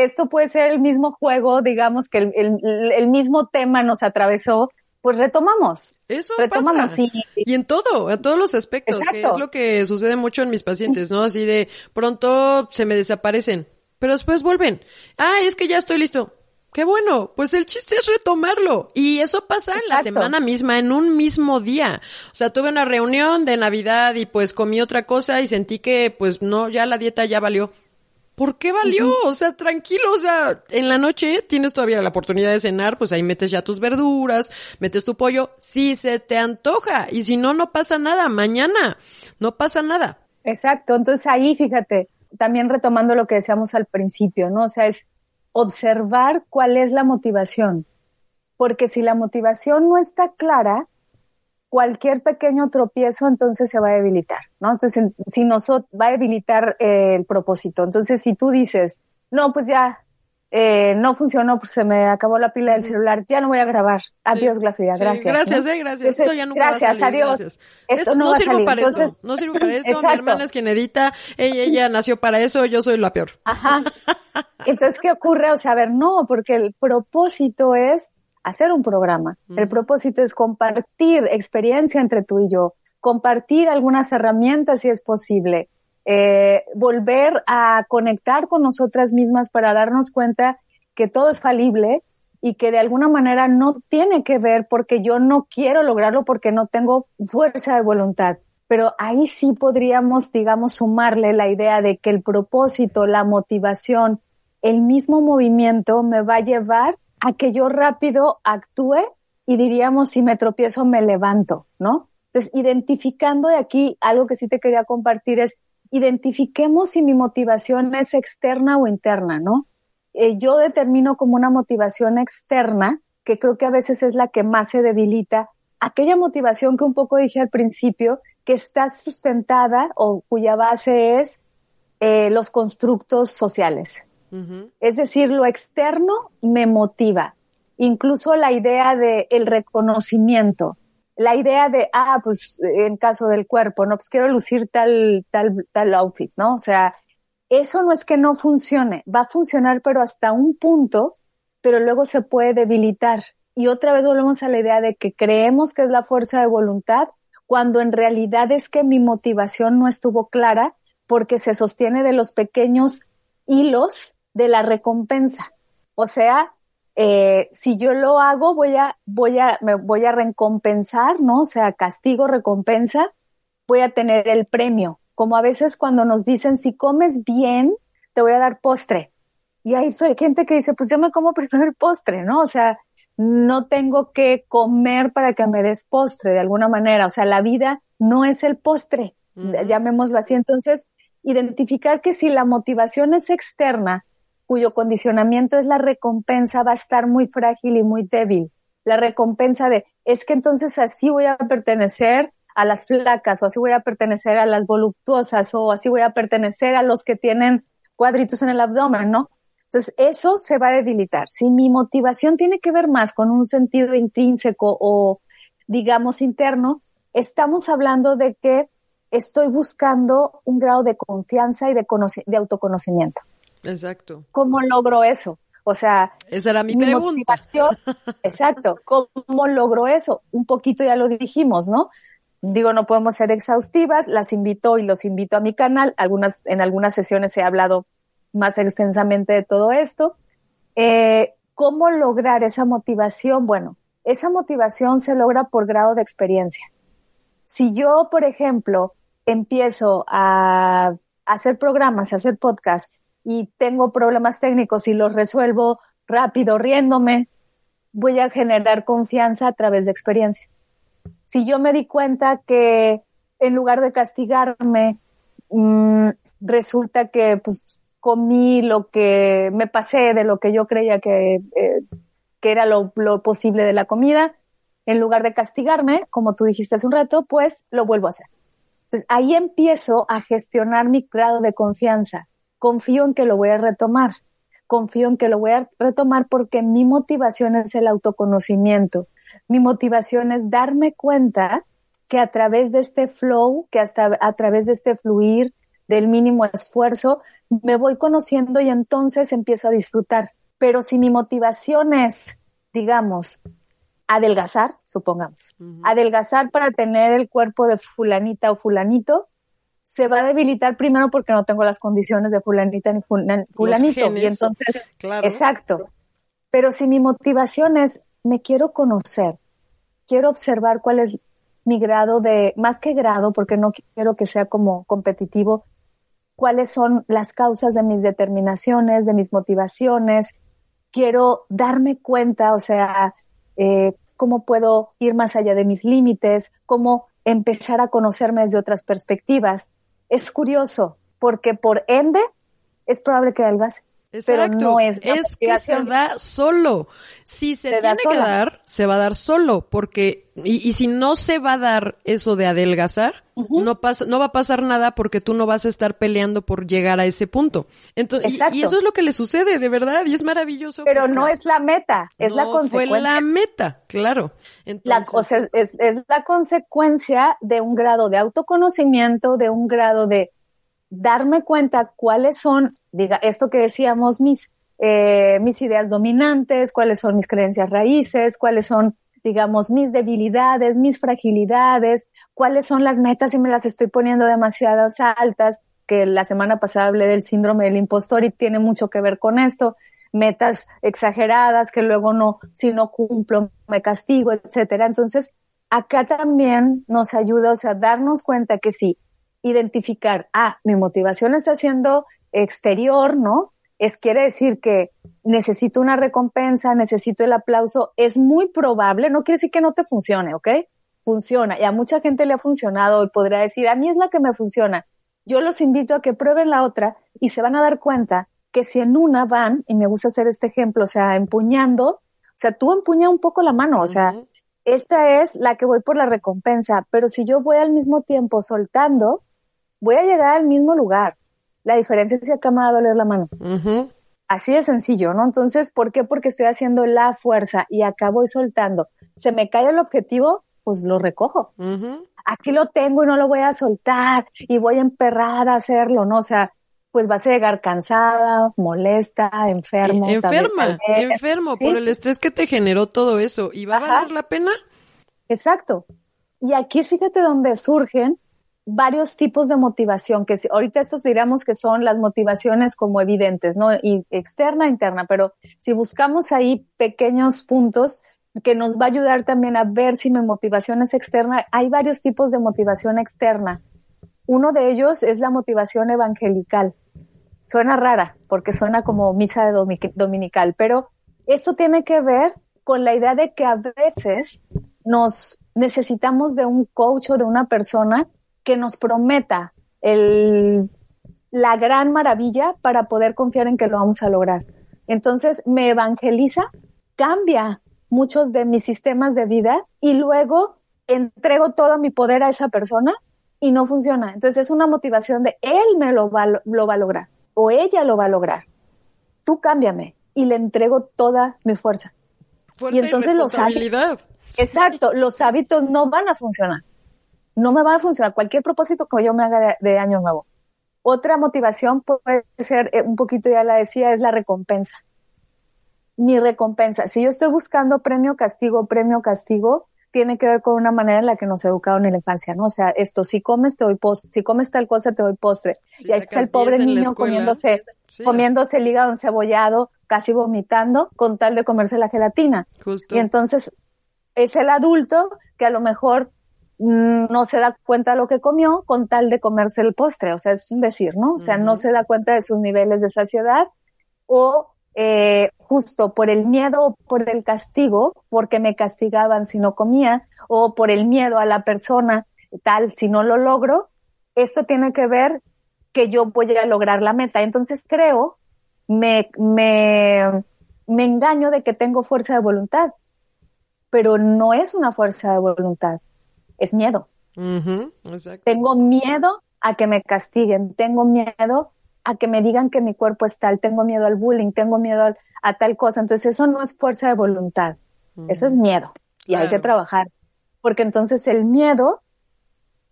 esto puede ser el mismo juego, digamos, que el mismo tema nos atravesó, pues retomamos. Eso retomamos, pasa. Sí. Y en todos los aspectos. Exacto. Que es lo que sucede mucho en mis pacientes, ¿no? Así de pronto se me desaparecen, pero después vuelven. Es que ya estoy listo. Qué bueno, pues el chiste es retomarlo. Y eso pasa en la semana misma, en un mismo día. O sea, tuve una reunión de Navidad y pues comí otra cosa y sentí que pues no, ya la dieta ya valió. ¿Por qué valió? O sea, tranquilo, o sea, en la noche tienes todavía la oportunidad de cenar, pues ahí metes ya tus verduras, metes tu pollo, si se te antoja. Y si no, no pasa nada. Mañana no pasa nada. Exacto. Entonces ahí, fíjate, también retomando lo que decíamos al principio, ¿no? O sea, es observar cuál es la motivación, porque si la motivación no está clara, cualquier pequeño tropiezo entonces se va a debilitar, ¿no? Entonces, va a debilitar el propósito. Entonces, si tú dices, no, pues ya, no funcionó, pues se me acabó la pila del celular, ya no voy a grabar. Adiós, Glafira, gracias. Gracias, ¿no? Gracias. Esto ya nunca gracias, va a salir. Adiós. Gracias. Esto no va a salir. Para Entonces, esto. No sirve para esto. Exacto. Mi hermana es quien edita. Ella nació para eso. Yo soy la peor. Ajá. Entonces, ¿qué ocurre? O sea, a ver, no, porque el propósito es hacer un programa. El propósito es compartir experiencia entre tú y yo, compartir algunas herramientas si es posible, volver a conectar con nosotras mismas para darnos cuenta que todo es falible y que de alguna manera no tiene que ver porque yo no quiero lograrlo porque no tengo fuerza de voluntad. Pero ahí sí podríamos, digamos, sumarle la idea de que el propósito, la motivación, el mismo movimiento me va a llevar a que yo rápido actúe y diríamos, si me tropiezo me levanto, ¿no? Entonces, identificando de aquí, algo que sí te quería compartir es, identifiquemos si mi motivación es externa o interna, ¿no? Yo determino como una motivación externa, que creo que a veces es la que más se debilita, aquella motivación que un poco dije al principio, que está sustentada o cuya base es los constructos sociales. Uh-huh. Es decir, lo externo me motiva. Incluso la idea de el reconocimiento, la idea de, pues en caso del cuerpo, no, pues quiero lucir tal outfit, ¿no? O sea, eso no es que no funcione, va a funcionar pero hasta un punto, pero luego se puede debilitar. Y otra vez volvemos a la idea de que creemos que es la fuerza de voluntad, cuando en realidad es que mi motivación no estuvo clara porque se sostiene de los pequeños hilos de la recompensa. O sea, si yo lo hago, me voy a recompensar, ¿no? O sea, castigo, recompensa, voy a tener el premio. Como a veces cuando nos dicen, si comes bien, te voy a dar postre. Y hay gente que dice, pues yo me como primero el postre, ¿no? O sea, no tengo que comer para que me des postre de alguna manera. O sea, la vida no es el postre, llamémoslo así. Entonces, identificar que si la motivación es externa, cuyo condicionamiento es la recompensa, va a estar muy frágil y muy débil. La recompensa de, es que entonces así voy a pertenecer a las flacas, o así voy a pertenecer a las voluptuosas, o así voy a pertenecer a los que tienen cuadritos en el abdomen, ¿no? Entonces, eso se va a debilitar. Si mi motivación tiene que ver más con un sentido intrínseco o, digamos, interno, estamos hablando de que estoy buscando un grado de confianza y de autoconocimiento. Exacto. ¿Cómo logro eso? O sea, esa era mi pregunta. Exacto. ¿Cómo logro eso? Un poquito ya lo dijimos, ¿no? Digo, no podemos ser exhaustivas. Las invito y los invito a mi canal. En algunas sesiones he hablado más extensamente de todo esto. ¿Cómo lograr esa motivación? Bueno, esa motivación se logra por grado de experiencia. Si yo, por ejemplo, empiezo a hacer programas, a hacer podcasts y tengo problemas técnicos y los resuelvo rápido, riéndome, voy a generar confianza a través de experiencia. Si yo me di cuenta que en lugar de castigarme, resulta que pues comí lo que me pasé de lo que yo creía que era lo posible de la comida, en lugar de castigarme, como tú dijiste hace un rato, pues lo vuelvo a hacer. Entonces ahí empiezo a gestionar mi grado de confianza. Confío en que lo voy a retomar. Confío en que lo voy a retomar porque mi motivación es el autoconocimiento. Mi motivación es darme cuenta que a través de este flow, que hasta a través de este fluir del mínimo esfuerzo, me voy conociendo y entonces empiezo a disfrutar. Pero si mi motivación es, digamos, adelgazar, supongamos, adelgazar para tener el cuerpo de fulanita o fulanito, se va a debilitar primero porque no tengo las condiciones de fulanita ni fulanito. Y entonces, claro. Exacto. Pero si mi motivación es, me quiero conocer, quiero observar cuál es mi grado de, más que grado, porque no quiero que sea como competitivo, cuáles son las causas de mis determinaciones, de mis motivaciones, quiero darme cuenta, o sea, cómo puedo ir más allá de mis límites, cómo empezar a conocerme desde otras perspectivas. Es curioso, porque por ende es probable que adelgace. pero no es la que se motivación. da solo. Si se tiene que dar, se va a dar solo, porque, y si no se va a dar eso de adelgazar, no va a pasar nada porque tú no vas a estar peleando por llegar a ese punto. Entonces, y eso es lo que le sucede, de verdad, y es maravilloso. Pero no es la meta, es la consecuencia. Fue la meta, claro. Entonces, es la consecuencia de un grado de autoconocimiento, de un grado de darme cuenta cuáles son, esto que decíamos, mis ideas dominantes, cuáles son mis creencias raíces, cuáles son, digamos, mis debilidades, mis fragilidades, cuáles son las metas si me las estoy poniendo demasiadas altas, que la semana pasada hablé del síndrome del impostor y tiene mucho que ver con esto, metas exageradas que luego si no cumplo me castigo, etcétera. Entonces, acá también nos ayuda, o sea, darnos cuenta que sí, identificar, mi motivación está siendo exterior, ¿no? Quiere decir que necesito una recompensa, necesito el aplauso. Es muy probable, no quiere decir que no te funcione, ¿ok? Funciona, y a mucha gente le ha funcionado y podría decir, a mí es la que me funciona. Yo los invito a que prueben la otra y se van a dar cuenta que si en una van, y me gusta hacer este ejemplo, o sea, empuñando, o sea, tú empuña un poco la mano, o sea, esta es la que voy por la recompensa, pero si yo voy al mismo tiempo soltando, voy a llegar al mismo lugar. La diferencia es que acá me va a doler la mano. Así de sencillo, ¿no? Entonces, ¿por qué? Porque estoy haciendo la fuerza y acá voy soltando. Se me cae el objetivo, pues lo recojo. Aquí lo tengo y no lo voy a soltar y voy a emperrar a hacerlo, ¿no? O sea, pues vas a llegar cansada, molesta, enfermo. Enfermo ¿sí? Por el estrés que te generó todo eso. ¿Y va a valer la pena? Exacto. Y aquí fíjate donde surgen varios tipos de motivación, que ahorita estos diríamos que son las motivaciones como evidentes, ¿no? Y externa, interna, pero si buscamos ahí pequeños puntos que nos va a ayudar también a ver si mi motivación es externa, hay varios tipos de motivación externa. Uno de ellos es la motivación evangelical. Suena rara, porque suena como misa de dominical, pero esto tiene que ver con la idea de que a veces nos necesitamos de un coach o de una persona que nos prometa la gran maravilla para poder confiar en que lo vamos a lograr. Entonces me evangeliza, cambia muchos de mis sistemas de vida y luego entrego todo mi poder a esa persona y no funciona. Entonces es una motivación de él lo va a lograr o ella lo va a lograr. Tú cámbiame y le entrego toda mi fuerza. Fuerza y entonces responsabilidad. Exacto, los hábitos no van a funcionar. No me va a funcionar cualquier propósito que yo me haga de año nuevo. Otra motivación puede ser, un poquito ya la decía, es la recompensa. Mi recompensa. Si yo estoy buscando premio, castigo, tiene que ver con una manera en la que nos educaron en la infancia, ¿no? O sea, si comes, te doy postre. Si comes tal cosa, te doy postre. Si y ahí está el pobre niño comiéndose el hígado encebollado, casi vomitando, con tal de comerse la gelatina. Justo. Y entonces, es el adulto que a lo mejor no se da cuenta de lo que comió con tal de comerse el postre, o sea, es un decir, ¿no? O sea, no se da cuenta de sus niveles de saciedad o justo por el miedo o por el castigo, porque me castigaban si no comía, o por el miedo a la persona tal, si no lo logro, esto tiene que ver que yo voy a lograr la meta. Entonces me engaño de que tengo fuerza de voluntad, pero no es una fuerza de voluntad. Es miedo. Exacto. Tengo miedo a que me castiguen, tengo miedo a que me digan que mi cuerpo es tal, tengo miedo al bullying, tengo miedo a tal cosa. Entonces eso no es fuerza de voluntad, eso es miedo y hay que trabajar. Porque entonces el miedo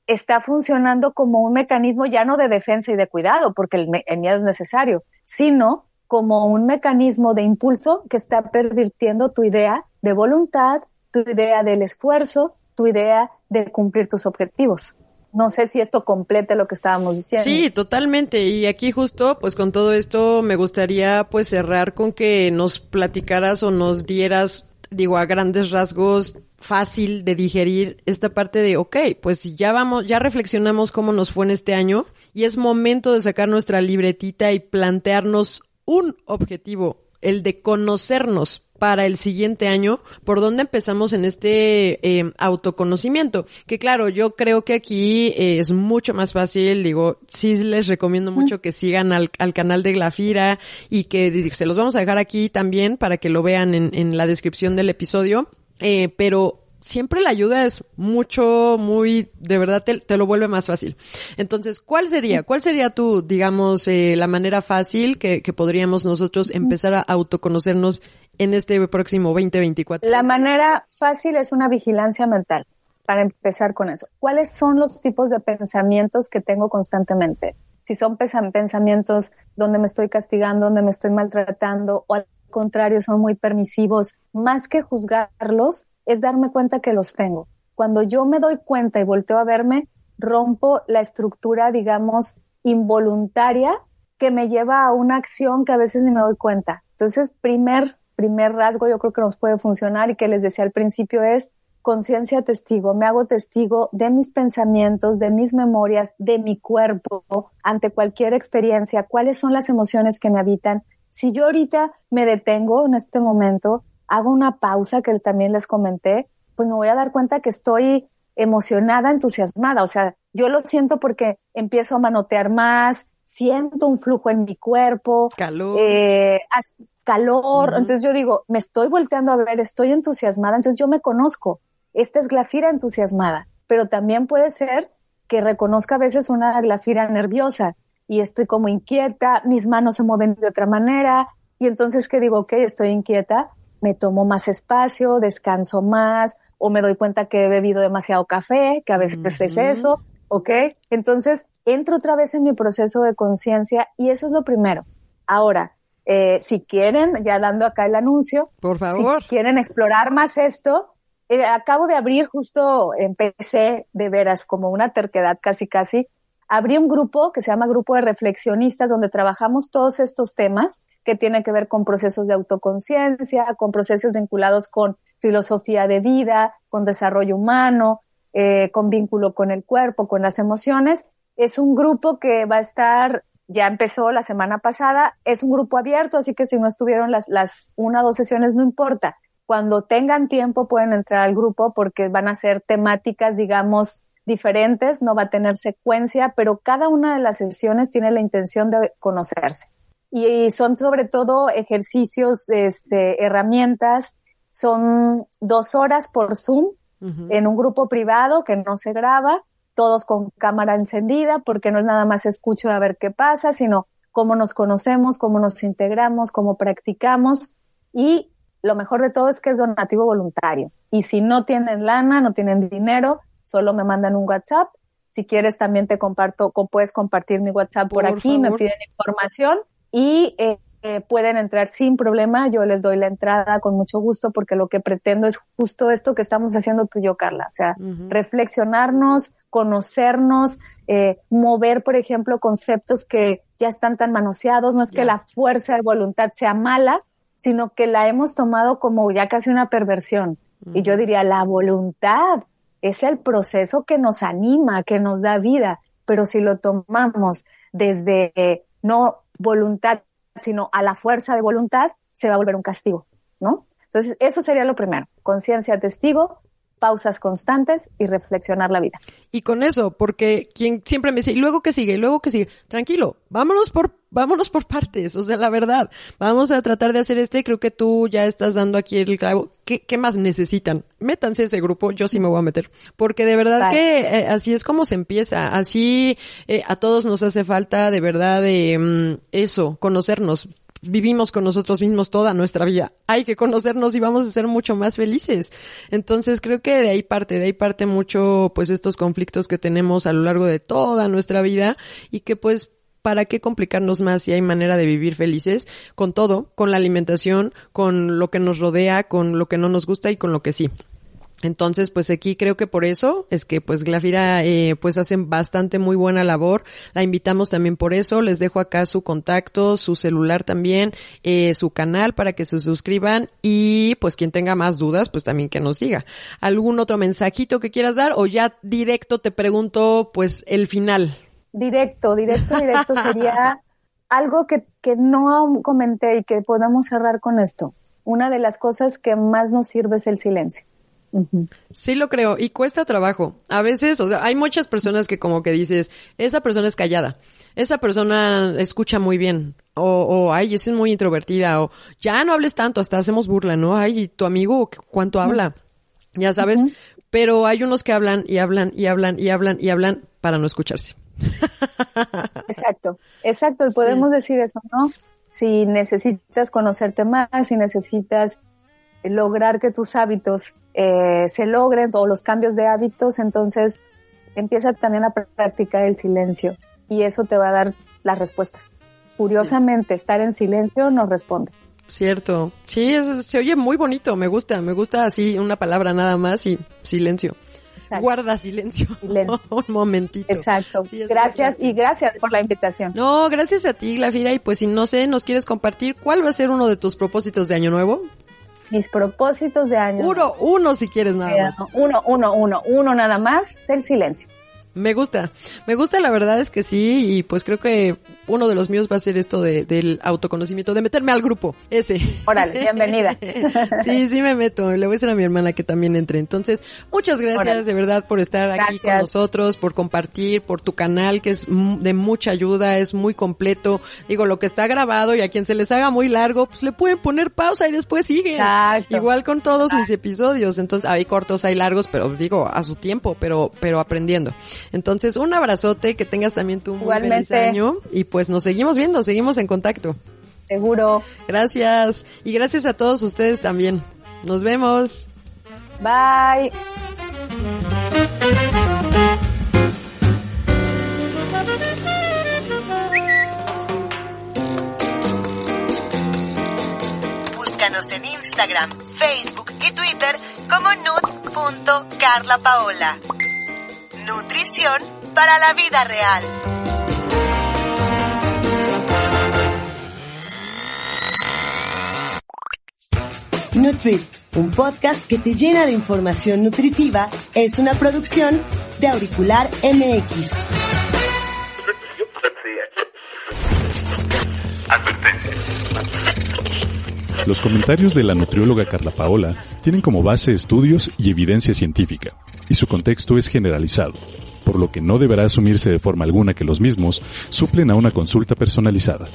está funcionando como un mecanismo ya no de defensa y de cuidado, porque el miedo es necesario, sino como un mecanismo de impulso que está pervirtiendo tu idea de voluntad, tu idea del esfuerzo, tu idea de cumplir tus objetivos. No sé si esto complete lo que estábamos diciendo. Sí, totalmente. Y aquí justo, pues con todo esto me gustaría pues cerrar con que nos platicaras o nos dieras, digo, a grandes rasgos, fácil de digerir esta parte de, pues ya reflexionamos cómo nos fue en este año y es momento de sacar nuestra libretita y plantearnos un objetivo, el de conocernos para el siguiente año, ¿por dónde empezamos en este autoconocimiento? Que claro, yo creo que aquí es mucho más fácil, digo, sí les recomiendo mucho que sigan al canal de Glafira y que se los vamos a dejar aquí también para que lo vean en la descripción del episodio, pero siempre la ayuda es mucho, muy, de verdad te lo vuelve más fácil. Entonces, ¿cuál sería tu, digamos, la manera fácil que podríamos nosotros empezar a autoconocernos en este próximo 2024? La manera fácil es una vigilancia mental, para empezar con eso. ¿Cuáles son los tipos de pensamientos que tengo constantemente? Si son pensamientos donde me estoy castigando, donde me estoy maltratando, o al contrario son muy permisivos, más que juzgarlos, es darme cuenta que los tengo. Cuando yo me doy cuenta y volteo a verme, rompo la estructura, digamos, involuntaria que me lleva a una acción que a veces ni me doy cuenta. Entonces, primer rasgo yo creo que nos puede funcionar y que les decía al principio es conciencia testigo. Me hago testigo de mis pensamientos, de mis memorias, de mi cuerpo ante cualquier experiencia. ¿Cuáles son las emociones que me habitan? Si yo ahorita me detengo en este momento, hago una pausa que también les comenté, pues me voy a dar cuenta que estoy emocionada, entusiasmada. O sea, yo lo siento porque empiezo a manotear más, siento un flujo en mi cuerpo. Calor. Calor. Uh-huh. Entonces yo digo, me estoy volteando a ver, estoy entusiasmada, entonces yo me conozco. Esta es Glafira entusiasmada. Pero también puede ser que reconozca a veces una Glafira nerviosa y estoy como inquieta, mis manos se mueven de otra manera y entonces que digo, ok, estoy inquieta, me tomo más espacio, descanso más, o me doy cuenta que he bebido demasiado café, que a veces es eso, ¿ok? Entonces, entro otra vez en mi proceso de conciencia y eso es lo primero. Ahora, si quieren, ya dando acá el anuncio, por favor, si quieren explorar más esto, acabo de abrir, justo empecé de veras como una terquedad casi, abrí un grupo que se llama Grupo de Reflexionistas donde trabajamos todos estos temas que tienen que ver con procesos de autoconciencia, con procesos vinculados con filosofía de vida, con desarrollo humano, con vínculo con el cuerpo, con las emociones. Es un grupo que va a estar, ya empezó la semana pasada, es un grupo abierto, así que si no estuvieron las 1 o 2 sesiones, no importa. Cuando tengan tiempo pueden entrar al grupo porque van a ser temáticas, digamos, diferentes, no va a tener secuencia, pero cada una de las sesiones tiene la intención de conocerse. Y son sobre todo ejercicios, herramientas, son 2 horas por Zoom, en un grupo privado que no se graba, todos con cámara encendida, porque no es nada más escucho a ver qué pasa, sino cómo nos conocemos, cómo nos integramos, cómo practicamos, y lo mejor de todo es que es donativo voluntario. Y si no tienen lana, no tienen dinero, solo me mandan un WhatsApp. Si quieres también te comparto, puedes compartir mi WhatsApp por aquí, favor. Me piden información y pueden entrar sin problema. Yo les doy la entrada con mucho gusto porque lo que pretendo es justo esto que estamos haciendo tú y yo, Carla. O sea, reflexionarnos, conocernos, mover, por ejemplo, conceptos que ya están tan manoseados. No es que la fuerza de voluntad sea mala, sino que la hemos tomado como ya casi una perversión. Y yo diría, la voluntad es el proceso que nos anima, que nos da vida, pero si lo tomamos desde no voluntad, sino a la fuerza de voluntad, se va a volver un castigo, ¿no? Entonces, eso sería lo primero, conciencia testigo, pausas constantes y reflexionar la vida. Y con eso, porque quien siempre me dice, ¿y luego qué sigue? ¿Y luego qué sigue? Tranquilo, vámonos por partes, o sea, la verdad, vamos a tratar de hacer creo que tú ya estás dando aquí el clavo. ¿Qué más necesitan? Métanse a ese grupo, yo sí me voy a meter, porque de verdad que así es como se empieza, así a todos nos hace falta de verdad eso, conocernos. Vivimos con nosotros mismos toda nuestra vida. Hay que conocernos y vamos a ser mucho más felices. Entonces creo que de ahí parte mucho pues estos conflictos que tenemos a lo largo de toda nuestra vida y que pues ¿para qué complicarnos más si hay manera de vivir felices con todo, con la alimentación, con lo que nos rodea, con lo que no nos gusta y con lo que sí? Entonces, pues aquí creo que por eso es que pues Glafira pues hacen bastante muy buena labor. La invitamos también por eso. Les dejo acá su contacto, su celular también, su canal para que se suscriban y pues quien tenga más dudas pues también que nos siga. ¿Algún otro mensajito que quieras dar o ya directo te pregunto pues el final? Directo sería algo que no comenté y que podemos cerrar con esto. una de las cosas que más nos sirve es el silencio. Uh-huh. Sí lo creo, y cuesta trabajo. A veces, o sea, hay muchas personas que como que dices, esa persona es callada, esa persona escucha muy bien, ay, esa es muy introvertida, o ya no hables tanto, hasta hacemos burla, ¿no? Ay, tu amigo, ¿cuánto habla? Ya sabes, pero hay unos que hablan y hablan y hablan y hablan y hablan para no escucharse. Exacto, y podemos decir eso, ¿no? Si necesitas conocerte más, si necesitas lograr que tus hábitos se logren, o los cambios de hábitos, entonces empieza también a practicar el silencio y eso te va a dar las respuestas. Curiosamente, estar en silencio nos responde. Cierto. Sí, eso se oye muy bonito, me gusta así una palabra nada más y silencio. Exacto. Guarda silencio. Un momentito. Exacto. Sí, gracias y gracias por la invitación. No, gracias a ti, Glafira, y pues si no sé, nos quieres compartir, ¿cuál va a ser uno de tus propósitos de Año Nuevo? Mis propósitos de año. Uno si quieres nada más. Uno nada más, el silencio. Me gusta, la verdad es que sí, y pues creo que uno de los míos va a ser esto del autoconocimiento, de meterme al grupo, ese. Órale, bienvenida. Sí me meto, le voy a decir a mi hermana que también entre. Entonces, muchas gracias. Órale. De verdad por estar aquí con nosotros, por compartir, por tu canal que es de mucha ayuda, es muy completo. Digo, lo que está grabado y a quien se les haga muy largo, pues le pueden poner pausa y después siguen. Exacto. Igual con todos mis episodios, entonces hay cortos, hay largos, pero digo, a su tiempo, pero aprendiendo. Entonces, un abrazote, que tengas también tu muy feliz año y pues nos seguimos viendo, seguimos en contacto. Seguro. Gracias. Y gracias a todos ustedes también. Nos vemos. Bye. Búscanos en Instagram, Facebook y Twitter como nut.carlapaola. Nutrición para la vida real. Nutrit, un podcast que te llena de información nutritiva, es una producción de Auricular MX. Advertencia. Los comentarios de la nutrióloga Carla Paola tienen como base estudios y evidencia científica, y su contexto es generalizado, por lo que no deberá asumirse de forma alguna que los mismos suplen a una consulta personalizada.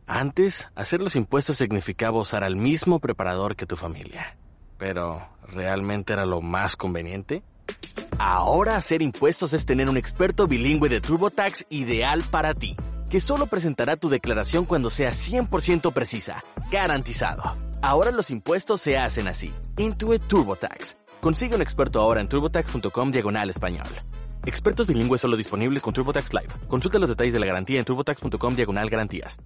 Antes, hacer los impuestos significaba usar al mismo preparador que tu familia. Pero, ¿realmente era lo más conveniente? Ahora hacer impuestos es tener un experto bilingüe de TurboTax ideal para ti, que solo presentará tu declaración cuando sea 100% precisa, garantizado. Ahora los impuestos se hacen así. Intuit TurboTax. Consigue un experto ahora en turbotax.com/español. Expertos bilingües solo disponibles con TurboTax Live. Consulta los detalles de la garantía en turbotax.com/garantías.